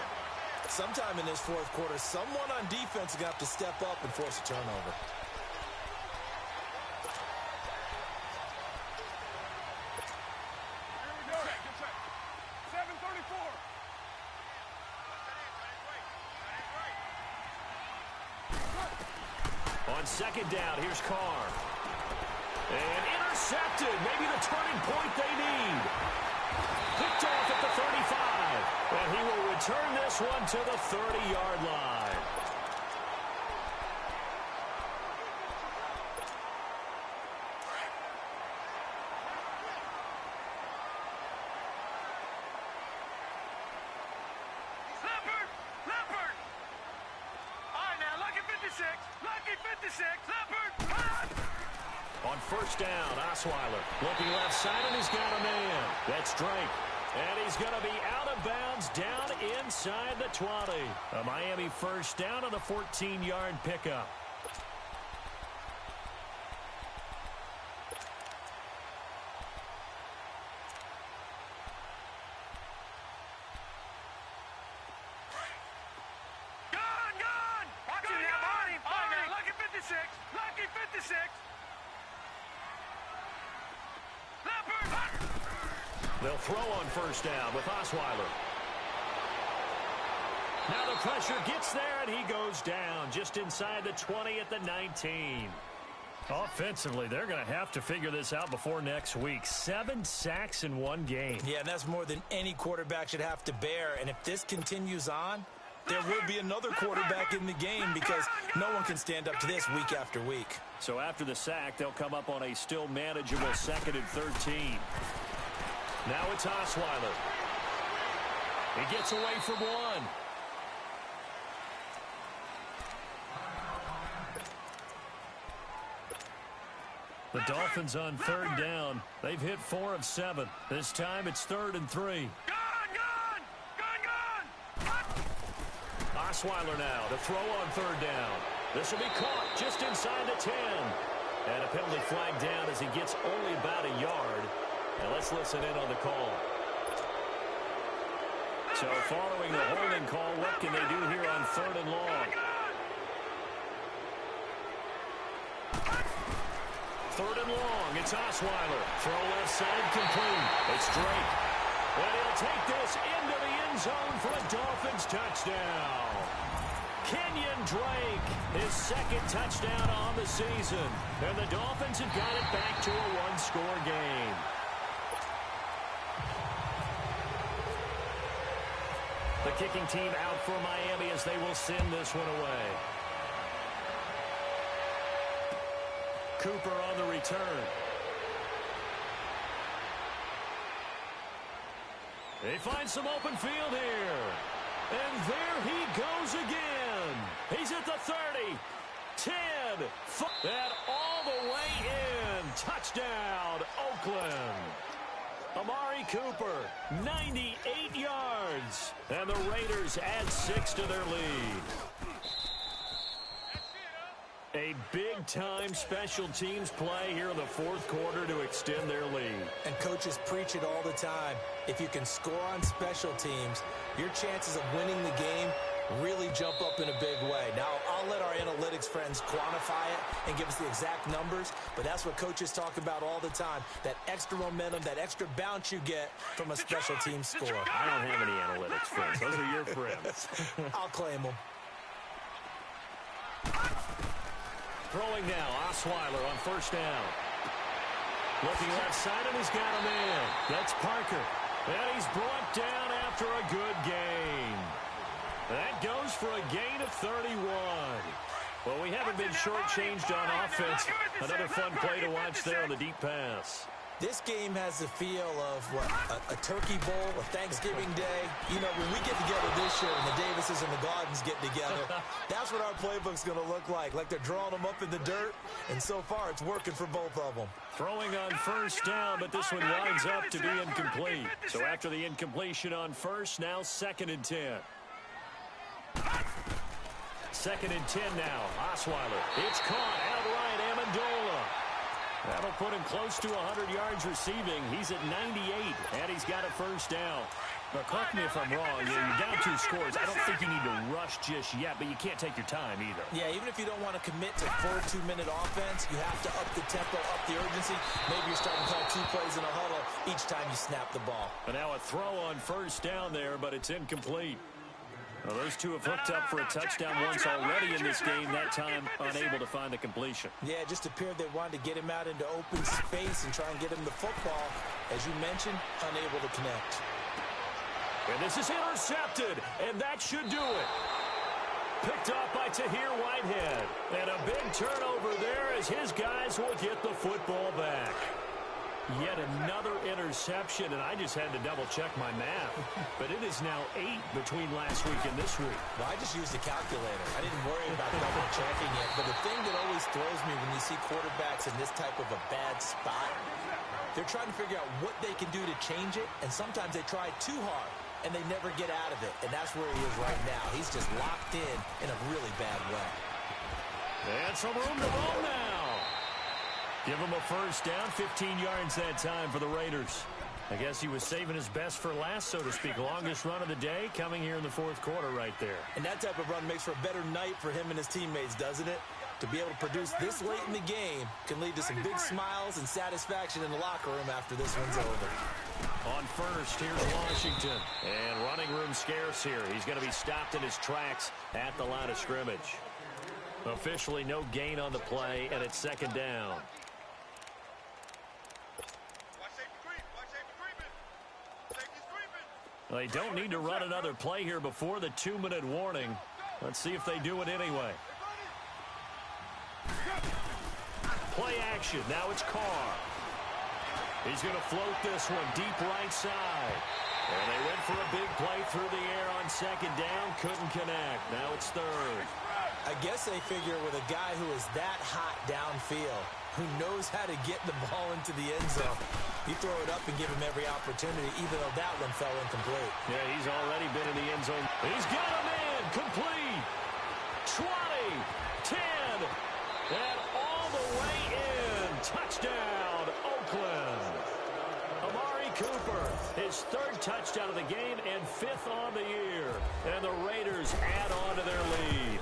[SPEAKER 4] Sometime in this fourth quarter, someone on defense is going to have to step up and force a turnover.
[SPEAKER 2] On second down, here's Carr. And intercepted. Maybe the turning point they need. Picked off at the 35. And he will return this one to the 30-yard line.
[SPEAKER 3] Leopard! All right, now, lucky 56. Lucky 56. Leopard!
[SPEAKER 2] On first down, Osweiler looking left side, and he's got a man. That's Drake. And he's going to be out of bounds down inside the 20. A Miami first down on a 14-yard pickup.
[SPEAKER 3] Gone! Watch it now, Barney! Lucky 56. Lucky 56.
[SPEAKER 2] They'll throw on first down with Osweiler. Now the pressure gets there, and he goes down just inside the 20 at the 19. Offensively, they're going to have to figure this out before next week. 7 sacks in one game.
[SPEAKER 4] Yeah, and that's more than any quarterback should have to bear. And if this continues on, there will be another quarterback in the game because no one can stand up to this week after week.
[SPEAKER 2] So after the sack, they'll come up on a still manageable 2nd and 13. Now it's Osweiler. He gets away from one. The Dolphins on 3rd down. They've hit 4 of 7. This time it's 3rd and 3. Osweiler now to throw on 3rd down. This will be caught just inside the 10. And a penalty flag down as he gets only about a yard. And let's listen in on the call. So following the holding call, what can they do here on 3rd and long? 3rd and long, it's Osweiler. Throw left side complete. It's Drake. And he'll take this into the end zone for a Dolphins touchdown. Kenyon Drake, his second touchdown on the season. And the Dolphins have got it back to a one-score game. The kicking team out for Miami as they will send this one away. Cooper on the return. They find some open field here. And there he goes again. He's at the 30, 10, 5, and all the way in. Touchdown, Oakland. Amari Cooper, 98 yards. And the Raiders add 6 to their lead. A big-time special teams play here in the fourth quarter to extend their lead.
[SPEAKER 4] And coaches preach it all the time. If you can score on special teams, your chances of winning the game really jump up in a big way. Now, I'll let our analytics friends quantify it and give us the exact numbers, but that's what coaches talk about all the time, that extra momentum, that extra bounce you get from a special team score.
[SPEAKER 2] I don't have any analytics friends. Those are your friends.
[SPEAKER 4] I'll claim them.
[SPEAKER 2] Throwing now, Osweiler on first down. Looking left side, and he's got him in. That's Parker. And he's brought down after a good gain. That goes for a gain of 31. Well, we haven't been shortchanged on offense. Another fun play to watch there on the deep pass.
[SPEAKER 4] This game has the feel of, what, a turkey bowl, a Thanksgiving day. You know, when we get together this year and the Davises and the Gardens get together, that's what our playbook's going to look like they're drawing them up in the dirt, and so far it's working for both of them.
[SPEAKER 2] Throwing on first down, but this one winds up to be incomplete. So after the incompletion on first, now 2nd and 10. 2nd and 10 now. Osweiler. It's caught outright. Amendola. That'll put him close to 100 yards receiving. He's at 98, and he's got a first down. But correct me if I'm wrong. You're down 2 scores. I don't think you need to rush just yet, but you can't take your time either.
[SPEAKER 4] Yeah, even if you don't want to commit to full 2-minute offense, you have to up the tempo, up the urgency. Maybe you're starting to call 2 plays in a huddle each time you snap the ball.
[SPEAKER 2] And now a throw on first down there, but it's incomplete. Well, those two have hooked up for a touchdown once already in this game, that time unable to find the completion.
[SPEAKER 4] Yeah, it just appeared they wanted to get him out into open space and try and get him the football. As you mentioned, unable to connect.
[SPEAKER 2] And this is intercepted, and that should do it. Picked up by Tahir Whitehead. And a big turnover there as his guys will get the football back. Yet another interception, and I just had to double-check my math. But it is now 8 between last week and this week.
[SPEAKER 4] Well, I just used a calculator. I didn't worry about double-checking it. But the thing that always throws me when you see quarterbacks in this type of a bad spot, they're trying to figure out what they can do to change it, and sometimes they try too hard, and they never get out of it. And that's where he is right now. He's just locked in a really bad way.
[SPEAKER 2] And some room to roll now. Give him a first down, 15 yards that time for the Raiders. I guess he was saving his best for last, so to speak. Longest run of the day coming here in the fourth quarter right there.
[SPEAKER 4] And that type of run makes for a better night for him and his teammates, doesn't it? To be able to produce this late in the game can lead to some big smiles and satisfaction in the locker room after this one's over.
[SPEAKER 2] On first, here's Washington. And running room scarce here. He's going to be stopped in his tracks at the line of scrimmage. Officially no gain on the play, and it's 2nd down. They don't need to run another play here before the 2-minute warning. Let's see if they do it anyway. Play action. Now it's Carr. He's going to float this one deep right side. And they went for a big play through the air on 2nd down. Couldn't connect. Now it's 3rd.
[SPEAKER 4] I guess they figure with a guy who is that hot downfield, who knows how to get the ball into the end zone, you throw it up and give him every opportunity, even though that one fell incomplete.
[SPEAKER 2] Yeah, he's already been in the end zone. He's got him in. Complete. 20, 10, and all the way in. Touchdown, Oakland. Amari Cooper, his 3rd touchdown of the game and 5th on the year. And the Raiders add on to their lead.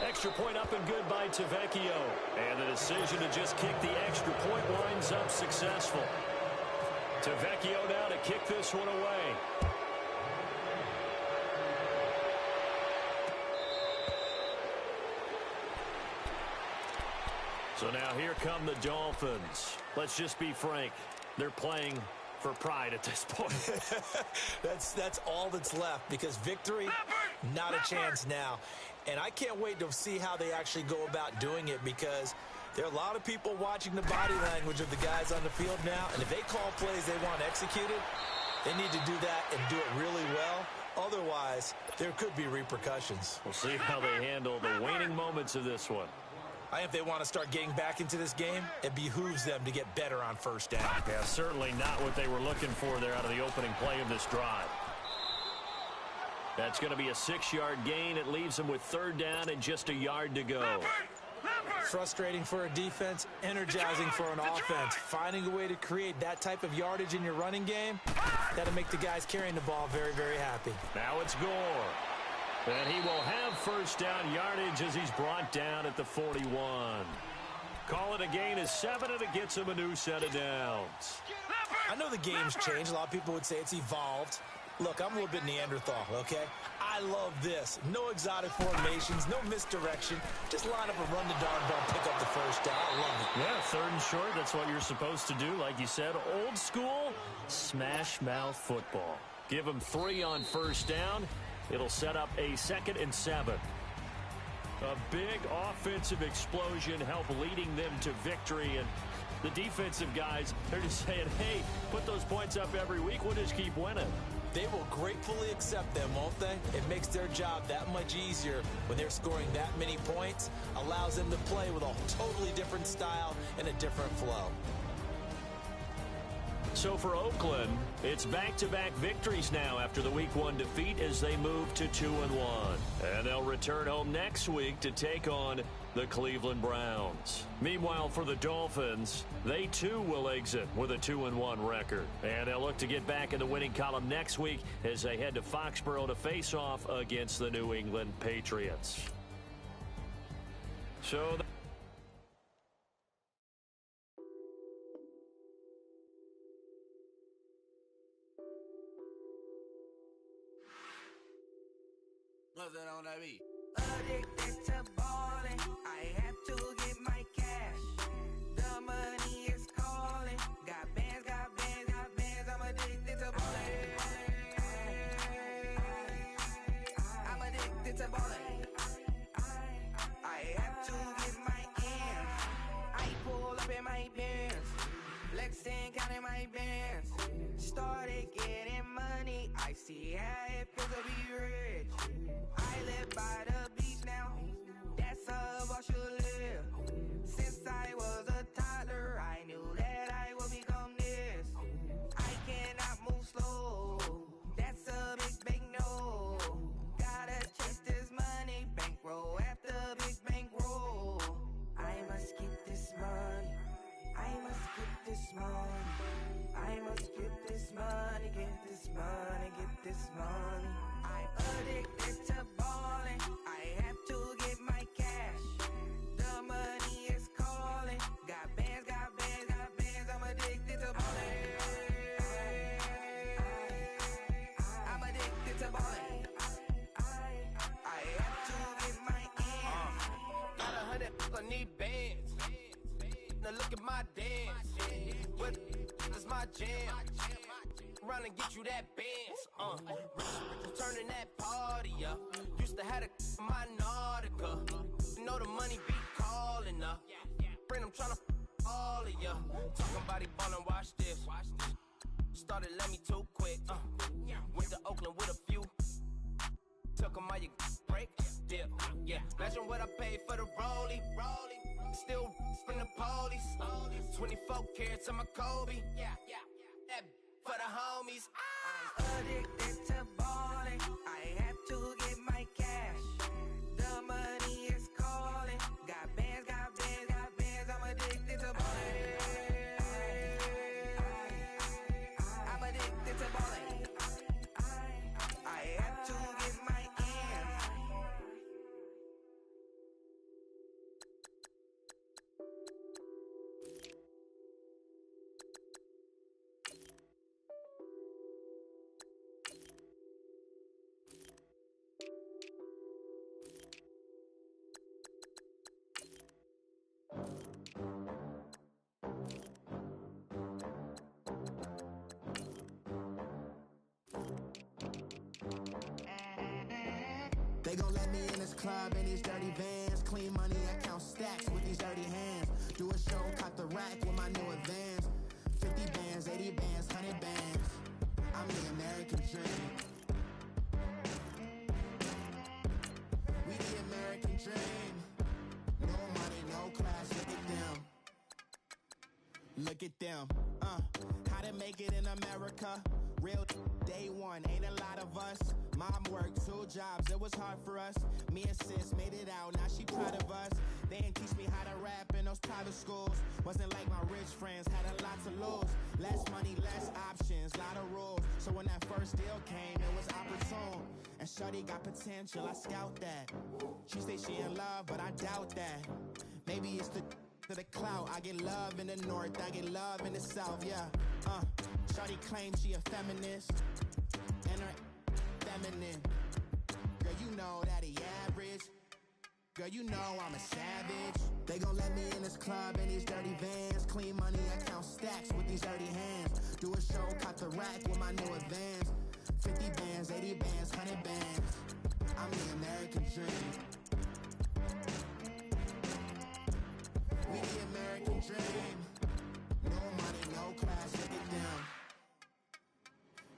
[SPEAKER 2] Extra point up and good by Tavecchio. And the decision to just kick the extra point winds up successful. Tavecchio now to kick this one away. So now here come the Dolphins. Let's just be frank. They're playing for pride at this point.
[SPEAKER 4] That's all that's left, because victory, not a chance now. And I can't wait to see how they actually go about doing it, because there are a lot of people watching the body language of the guys on the field now, and if they call plays they want executed, they need to do that and do it really well. Otherwise, there could be repercussions.
[SPEAKER 2] We'll see how they handle the waning moments of this one.
[SPEAKER 4] I think if they want to start getting back into this game, it behooves them to get better on first down.
[SPEAKER 2] Yeah, certainly not what they were looking for there out of the opening play of this drive. That's going to be a 6-yard gain. It leaves them with third down and just a yard to go.
[SPEAKER 4] Frustrating for a defense, energizing for an offense. Finding a way to create that type of yardage in your running game, that'll make the guys carrying the ball very, very happy.
[SPEAKER 2] Now it's Gore. And he will have first down yardage as he's brought down at the 41. Call it a gain of 7, and it gets him a new set of downs.
[SPEAKER 4] I know the game's changed. A lot of people would say it's evolved. Look, I'm a little bit Neanderthal, okay? I love this. No exotic formations, no misdirection. Just line up and run the darn ball, pick up the first down. I love it.
[SPEAKER 2] Yeah, third and short, that's what you're supposed to do. Like you said, old school, smash mouth football. Give them 3 on first down. It'll set up a 2nd and 7. A big offensive explosion helped leading them to victory, and the defensive guys, they're just saying, hey, put those points up every week, we'll just keep winning.
[SPEAKER 4] They will gratefully accept them, won't they? It makes their job that much easier when they're scoring that many points, allows them to play with a totally different style and a different flow.
[SPEAKER 2] So for Oakland, it's back-to-back victories now after the Week 1 defeat as they move to 2-1. And they'll return home next week to take on the Cleveland Browns. Meanwhile, for the Dolphins, they too will exit with a 2-1 record. And they'll look to get back in the winning column next week as they head to Foxborough to face off against the New England Patriots. So
[SPEAKER 1] Nothing on that beat.
[SPEAKER 5] Addicted to balling, I have to get my cash. The money is calling. Got bands, got bands, got bands. I'm addicted to balling. I'm addicted to balling. I have to get my ends. I pull up in my Benz, flexing, counting my bands. Started getting money. I see how it feels to be rich. I live by the beach now, that's how I should live. Since I was a toddler, I knew that I would become this. I cannot move slow, that's a big no. Gotta chase this money, bankroll after big bankroll. I must get this money, I must get this money. I must get this money, get this money, get this money. I'm addicted to balling. I have to get my cash. The money is calling. Got bands, got bands, got bands. I'm addicted to balling. I'm addicted to balling. I have to get my ends.
[SPEAKER 1] Got 100, I need bands. Now look at my dance. What is my jam? Run and get you that bands. Turning that party up. Used to have a my Nautica. You know the money be calling up. Friend, I'm tryna all of ya. Talking body ballin', watch this. Started let me too quick. Went to Oakland with a few. Took 'em all you break. Dip. Yeah. Imagine what I paid for the rollie. Still from the police. 24 carats on my Kobe. That for the homies.
[SPEAKER 5] I'm addicted to balling. I have to get my cash. The money is calling. Got bands, got bands, got bands. I'm addicted to balling. I'm addicted to balling. I have to get my ends.
[SPEAKER 6] let me in this club in these dirty vans. Clean money, I count stacks with these dirty hands. Do a show, caught the rack with my new advance. 50 bands, 80 bands, 100 bands. I'm the American dream. We the American dream. No money, no class, look at them. Look at them, how to make it in America. Real day one, ain't a lot of us. Mom worked 2 jobs, it was hard for us. Me and sis made it out, now she proud of us. They didn't teach me how to rap in those private schools. Wasn't like my rich friends, had a lot to lose. Less money, less options, lot of rules. So when that first deal came, it was opportune. And shorty got potential, I scout that. She say she in love, but I doubt that. Maybe it's the clout. I get love in the north, I get love in the south, yeah. Shorty claims she a feminist, and her feminine. Girl, you know that he average. Girl, you know I'm a savage. They gon' let me in this club in these dirty vans. Clean money, I count stacks with these dirty hands. Do a show, caught the rack with my new advance. 50 bands, 80 bands, 100 bands. I'm the American dream. We the American dream. No money, no class, look at them.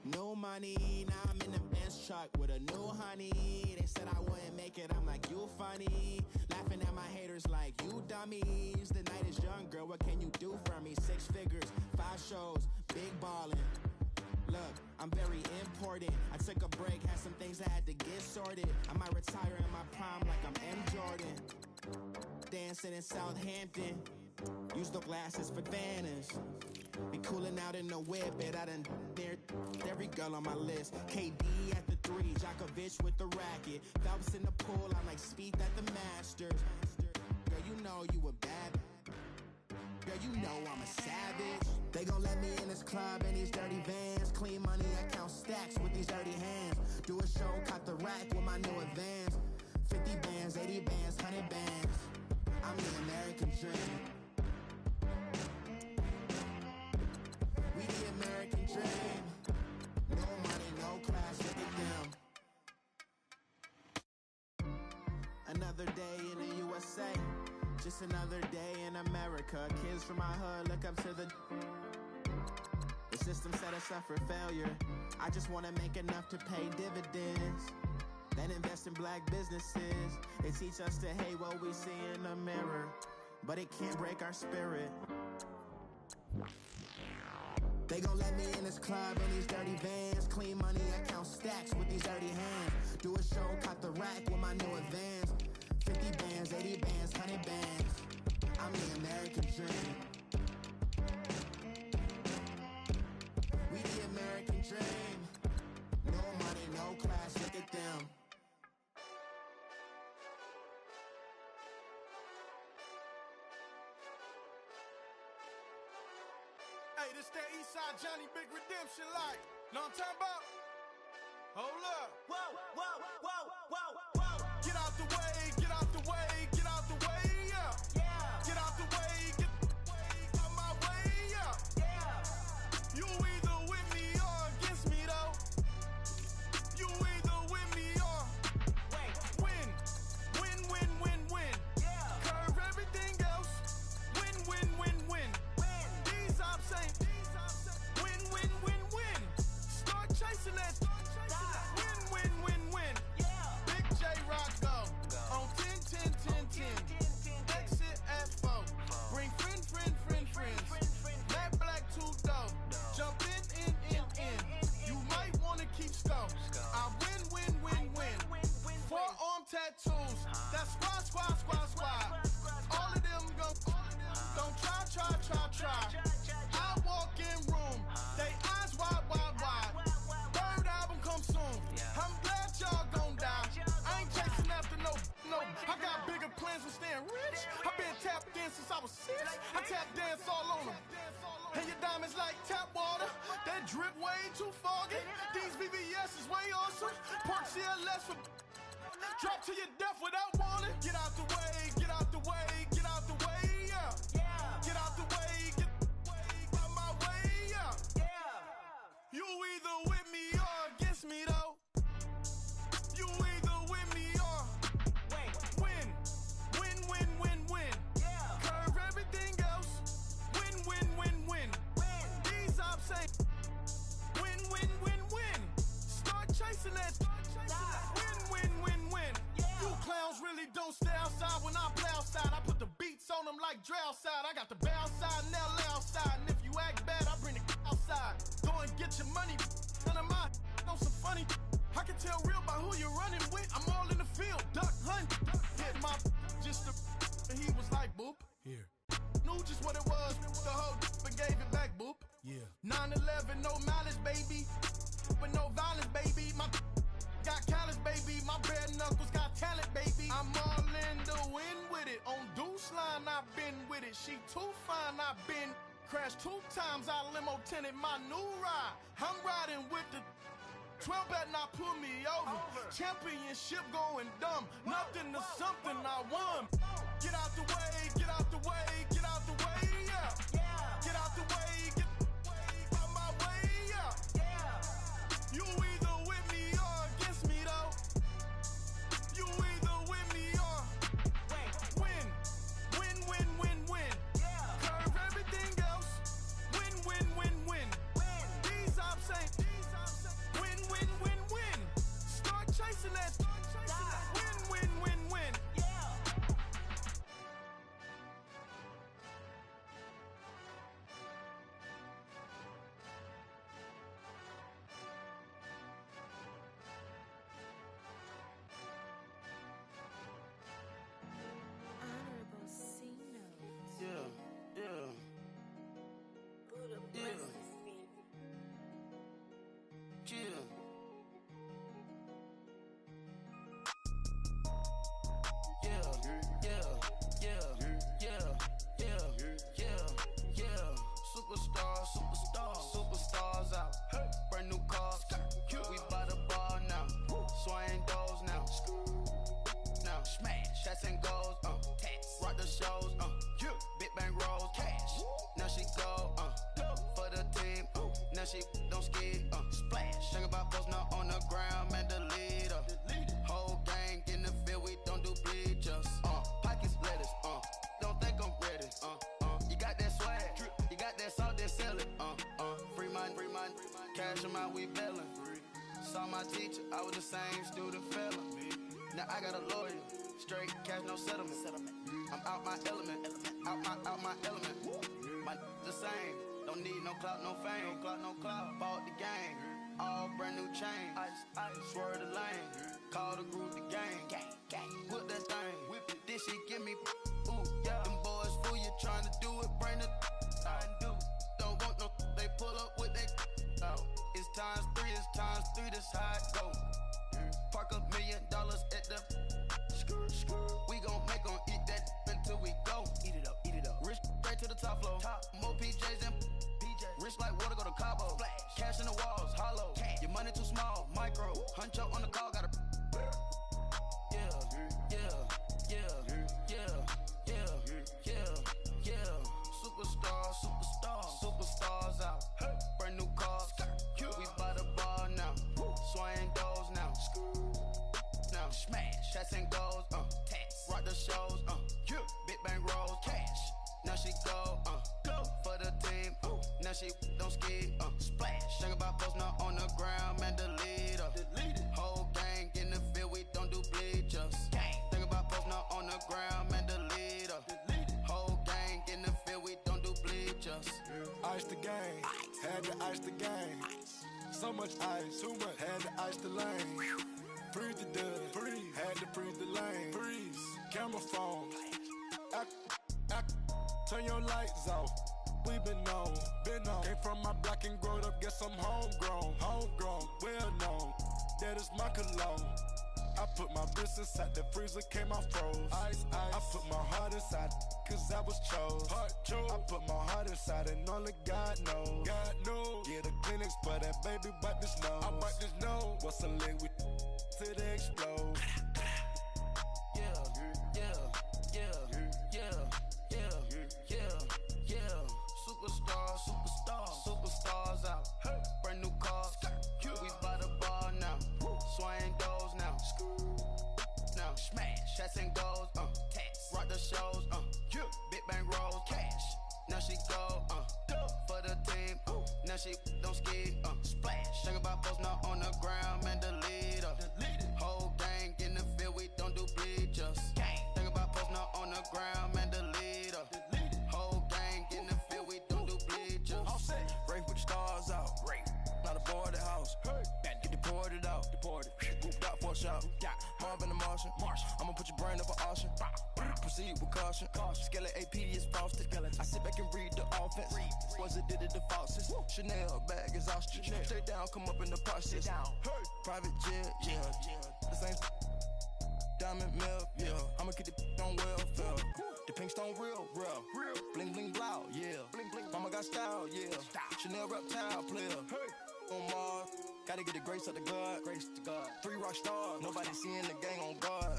[SPEAKER 6] No money, now I'm in the Benz truck with a new honey. They said I wouldn't make it, I'm like, you funny. Laughing at my haters like, you dummies. The night is young, girl, what can you do for me? 6 figures, 5 shows, big ballin'. Look, I'm very important. I took a break, had some things I had to get sorted. I might retire in my prime like I'm M. Jordan. Dancing in Southampton. Use the glasses for banners. Be cooling out in the whip, and I done there every girl on my list. KD at the 3, Djokovic with the racket. Phelps in the pool, I'm like Speed at the Masters. Girl, you know you a bad. Girl, you know I'm a savage. They gon' let me in this club in these dirty vans. Clean money, I count stacks with these dirty hands. Do a show, caught the rack with my new advance. 50 bands, 80 bands, 100 bands. I'm the American dream. We the American dream. No money, no class, look at them. Another day in the USA. Just another day in America. Kids from my hood look up to the system set us up for failure. I just want to make enough to pay dividends. Then invest in black businesses. They teach us to hate what we see in the mirror, but it can't break our spirit. They gon' let me in this club in these dirty vans. Clean money, I count stacks with these dirty hands. Do a show, caught the rack with my new advance. 50 bands, 80 bands, 100 bands. I'm the American dream. We the American dream. No money, no class, look at them.
[SPEAKER 7] Hey, this that Eastside Johnny Big Redemption like. Know what I'm talking about? Hold up.
[SPEAKER 5] Whoa, whoa, whoa, whoa, whoa.
[SPEAKER 7] Get out the way, get out the way, get out the way, yeah.
[SPEAKER 5] Yeah.
[SPEAKER 7] Get out the way, get out my way, yeah.
[SPEAKER 5] Yeah.
[SPEAKER 7] You either with me or against me, though. You either with me or win. Win, win, win, win.
[SPEAKER 5] Yeah.
[SPEAKER 7] Curve everything else. Win, win, win, win. These ops ain't. Win, win, win, win. Start chasing that. Win, win, win, win.
[SPEAKER 5] Yeah.
[SPEAKER 7] Big J Rock go. On 10, 10, 10, 10. Exit at 4. Bring friends. Matt Black 2 dough. Jump in. You might wanna keep score. I win. Forearm tattoos. That's squad. All of them go. Don't try. I walk in room. They eyes wide. Third album come soon. I'm glad y'all gon' die. I ain't chasing after no. I got bigger plans than staying rich. I've been tapped in since I was 6. I tap dance all on them. And your diamonds like tap water. That drip way too foggy. These VVS is way awesome. Park CLS for drop to your death without warning. Get out the way, get out the way, get out the way, yeah. Get out the way, get out my way, yeah. You either with me or against me, though. You either with me or like Dre outside. I got the bow side and LA outside. And if you act bad, I bring the outside. Go and get your money. None of my know some funny. I can tell real by who you're running with. I'm all in the field. Duck hunt. Hit my just the and he was like, boop.
[SPEAKER 8] Here.
[SPEAKER 7] Knew just what it was. The whole and gave it back, boop.
[SPEAKER 8] Yeah.
[SPEAKER 7] 9/11, no malice, baby. But no violence, baby. My got callous, baby. My bare knuckles got talent, baby. I'm all in the wind with it. On Deuce Line, I've been with it. She too fine, I've been crashed 2 times. I limo tinted my new ride. I'm riding with the 12 better not pull me over. Championship going dumb. Nothing to something I won. Get out the way, get out the way, get out the way, yeah. Get out the way, get out my way, yeah. You either with me or against me, though. You either with me or win. Win, win, win, win. Curve everything else. Win, win, win, win. These ops ain't win, win, win, win. Start chasing that. Win, win, win, win.
[SPEAKER 9] Honorable C notes.
[SPEAKER 6] Yeah, yeah.
[SPEAKER 9] Buddha
[SPEAKER 6] Yeah.
[SPEAKER 9] blesses me.
[SPEAKER 6] Yeah. Superstars out. Brand new cars. We by the bar now. Swaying doors now. Now smash. Shots and goals. Rock the shows. Big bang rolls. Cash. Now she go. For the team. Now she don't ski. Splash. Think about post now on the ground. Man, the leader. Whole gang in the field. We don't do bleachers. Pockets lettuce. Don't think I'm ready. You got that swag. You got that salt, then sell it. Free mind. Cash them out, we bailing. Saw my teacher, I was the same student fella. Now I got a lawyer. Straight cash, no settlement. I'm out my element. Out my element. My the same. Don't need no clout, no fame. No clout. Bought the game. All brand new chain. I swerve the lane. Call the group the gang. Whip that thing. Whip it. Then she give me. Ooh, yeah. Them boys fool you trying to do it. Bring the. Don't want no. They pull up with they. It's times 3. This how it go. Park $1 million at the. We gon' make 'em eat that until we go. Eat it up. Rich straight to the top floor. More PJs and rich like water, go to Cabo. Cash in the walls, hollow. Your money too small, micro. Huncho on the call, got a. Superstars out. Brand new cars. We by the bar now. Swaying doors now. Now smash. Shots and goals. Rock the shows. Big bang rolls. Cash. Now she go. For the team. Now she don't ski. Splash. Think about post now on the ground. Man, the leader. Whole gang in the field. We don't do bleachers. Think about post now on the ground. Man, the leader. Whole gang in the field. We don't do bleachers.
[SPEAKER 8] Ice the game, had to ice the game. So much ice, too much, had to ice the lane. Freeze the dud, freeze, had to freeze the lane. Freeze, camera phone. Turn your lights off. We been on. Came from my block and growed up, guess I'm homegrown, well known. That is my cologne. I put my wrist inside the freezer, came out froze. Ice. I put my heart inside, cause I was chose. I put my heart inside and only God knows. Yeah, the clinics, but that baby wipe this nose. I wipe this nose. What's a leg with till they explode?
[SPEAKER 6] Superstars out. Brand new cars. We by the bar now. Swaying doors now. Now smash. Shots and goals. Rock the shows. Big bang rolls. Cash. Now she go. For the team. Now she don't ski. Splash. Think about post now on the ground. Man, the leader. Whole gang in the field. We don't do bleachers. Think about post now on the ground. Man, the leader.
[SPEAKER 1] more shout. Marvin the Martian. I'ma put your brain up for auction. Proceed with caution. Skeleton AP is frosted. I sit back and read the offense. Was it did it the faucets? Chanel bag is ostrich. Stay down, come up in the process. Private jet, yeah. The same diamond milk, yeah. I'ma keep the on welfare. The pink stone real. Bling bling blow, yeah. Mama got style, yeah. Chanel reptile player. On Mars, gotta get the grace of the God. 3 rock stars, nobody seeing the gang on guard.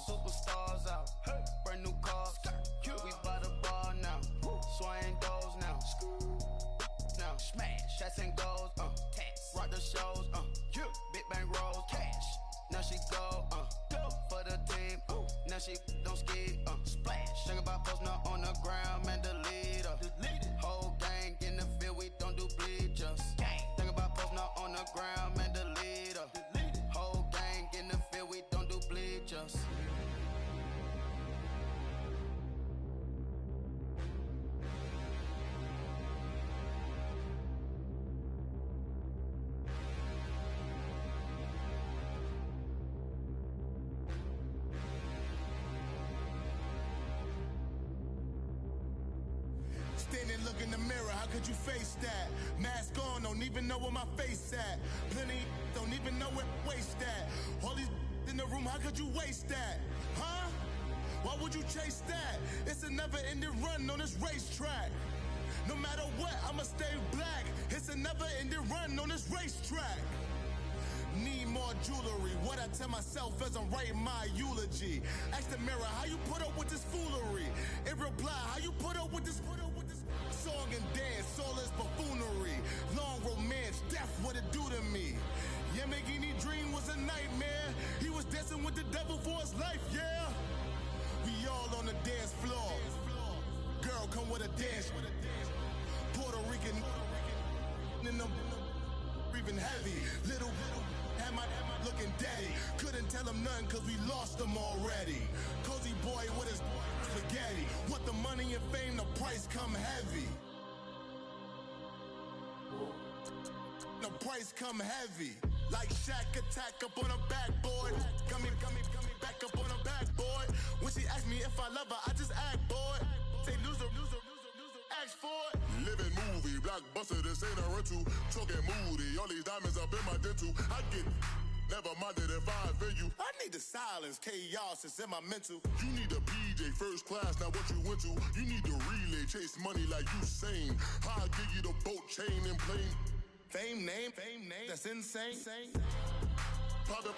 [SPEAKER 1] Superstars out. Brand new cars. We by the bar now. Swaying doors now. Now smash. Shots and goals. Rock the shows. Big bang rolls. Cash. Now she go. For the team. Now she don't ski. Splash. Think about posting her on the ground, man. Delete her. Whole gang in the field. We don't do bleachers. Think about posting her on the ground, man. Delete her. Whole gang in the field. We don't do bleachers.
[SPEAKER 6] Standing, look in the mirror, how could you face that? Mask on, don't even know where my face at. Plenty, don't even know where waste at. All these in the room, how could you waste that? Huh? Why would you chase that? It's a never-ending run on this racetrack. No matter what, I'ma stay black. It's a never-ending run on this racetrack. Need more jewelry. What I tell myself as I'm writing my eulogy. Ask the mirror, how you put up with this foolery? It reply, how you put up with this song and dance, soulless buffoonery. Long romance, death, what it do to me? Yamagini dream was a nightmare. He was dancing with the devil for his life, yeah. We all on the dance floor. Girl, come with a dance. Puerto Rican in them breathing heavy. Little had my looking daddy. Couldn't tell him nothing cause we lost him already. Cozy boy with his spaghetti. What the money and fame, the price come heavy. The price come heavy. Like Shaq attack up on a backboard. Coming back up on a backboard. When she asked me if I love her, I just act bored. Say loser, ask for it.
[SPEAKER 10] Living movie, blockbuster, this ain't a rental. Talking moody, all these diamonds up in my dental. I get never minded if I offend you.
[SPEAKER 6] I need the silence, chaos is in my mental.
[SPEAKER 10] You need a PJ first class, not what you went to. You need the relay, chase money like you sane. I'll give you the boat chain and plane.
[SPEAKER 6] Fame name, that's insane.
[SPEAKER 10] Pop the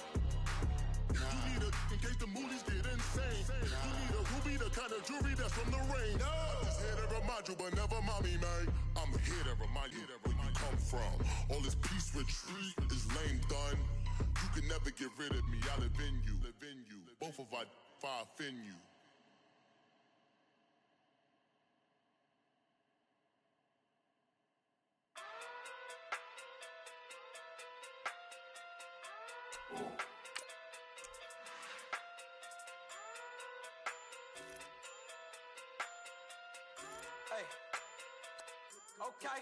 [SPEAKER 10] You need a in case the moolies get insane. You need a ruby, the kind of jewelry that's from the rain. I'm just here to remind you, but never mommy, man. I'm here to remind you where you come from. All this peace retreat is lame done. You can never get rid of me, I live in you. Both of our if I offend you.
[SPEAKER 1] Hey. Okay.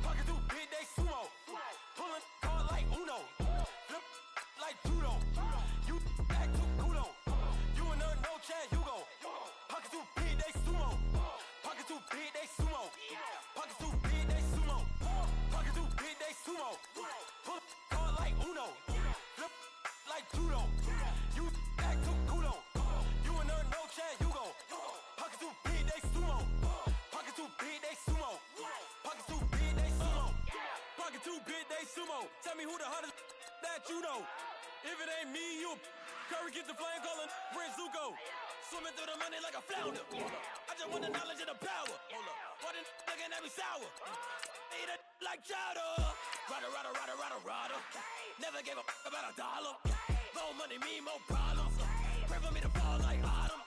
[SPEAKER 1] Pocket too big, they sumo. Pulling card like Uno. Flip like judo. You act too kudo. You and her, no chance, you go. Pocket too big, they sumo. Pocket too big, they sumo. Pocket too big, they sumo. Pocket too big, they sumo. Pull card like Uno. Flip like judo. You act too kudo. You and her, no chance, you go. Pocket too big, they sumo. Pocket too big, they sumo. Pocket too big, they sumo. Pocket too big, they sumo. Tell me who the hottest that you know. If it ain't me, you Curry get the flame calling Prince Zuko. Swimming through the money like a flounder. I just want the knowledge and the power. Why the looking at me sour? Eat it like chowder. Rada. Never gave a about $1. More money mean more problems. Pray for me to fall like autumn.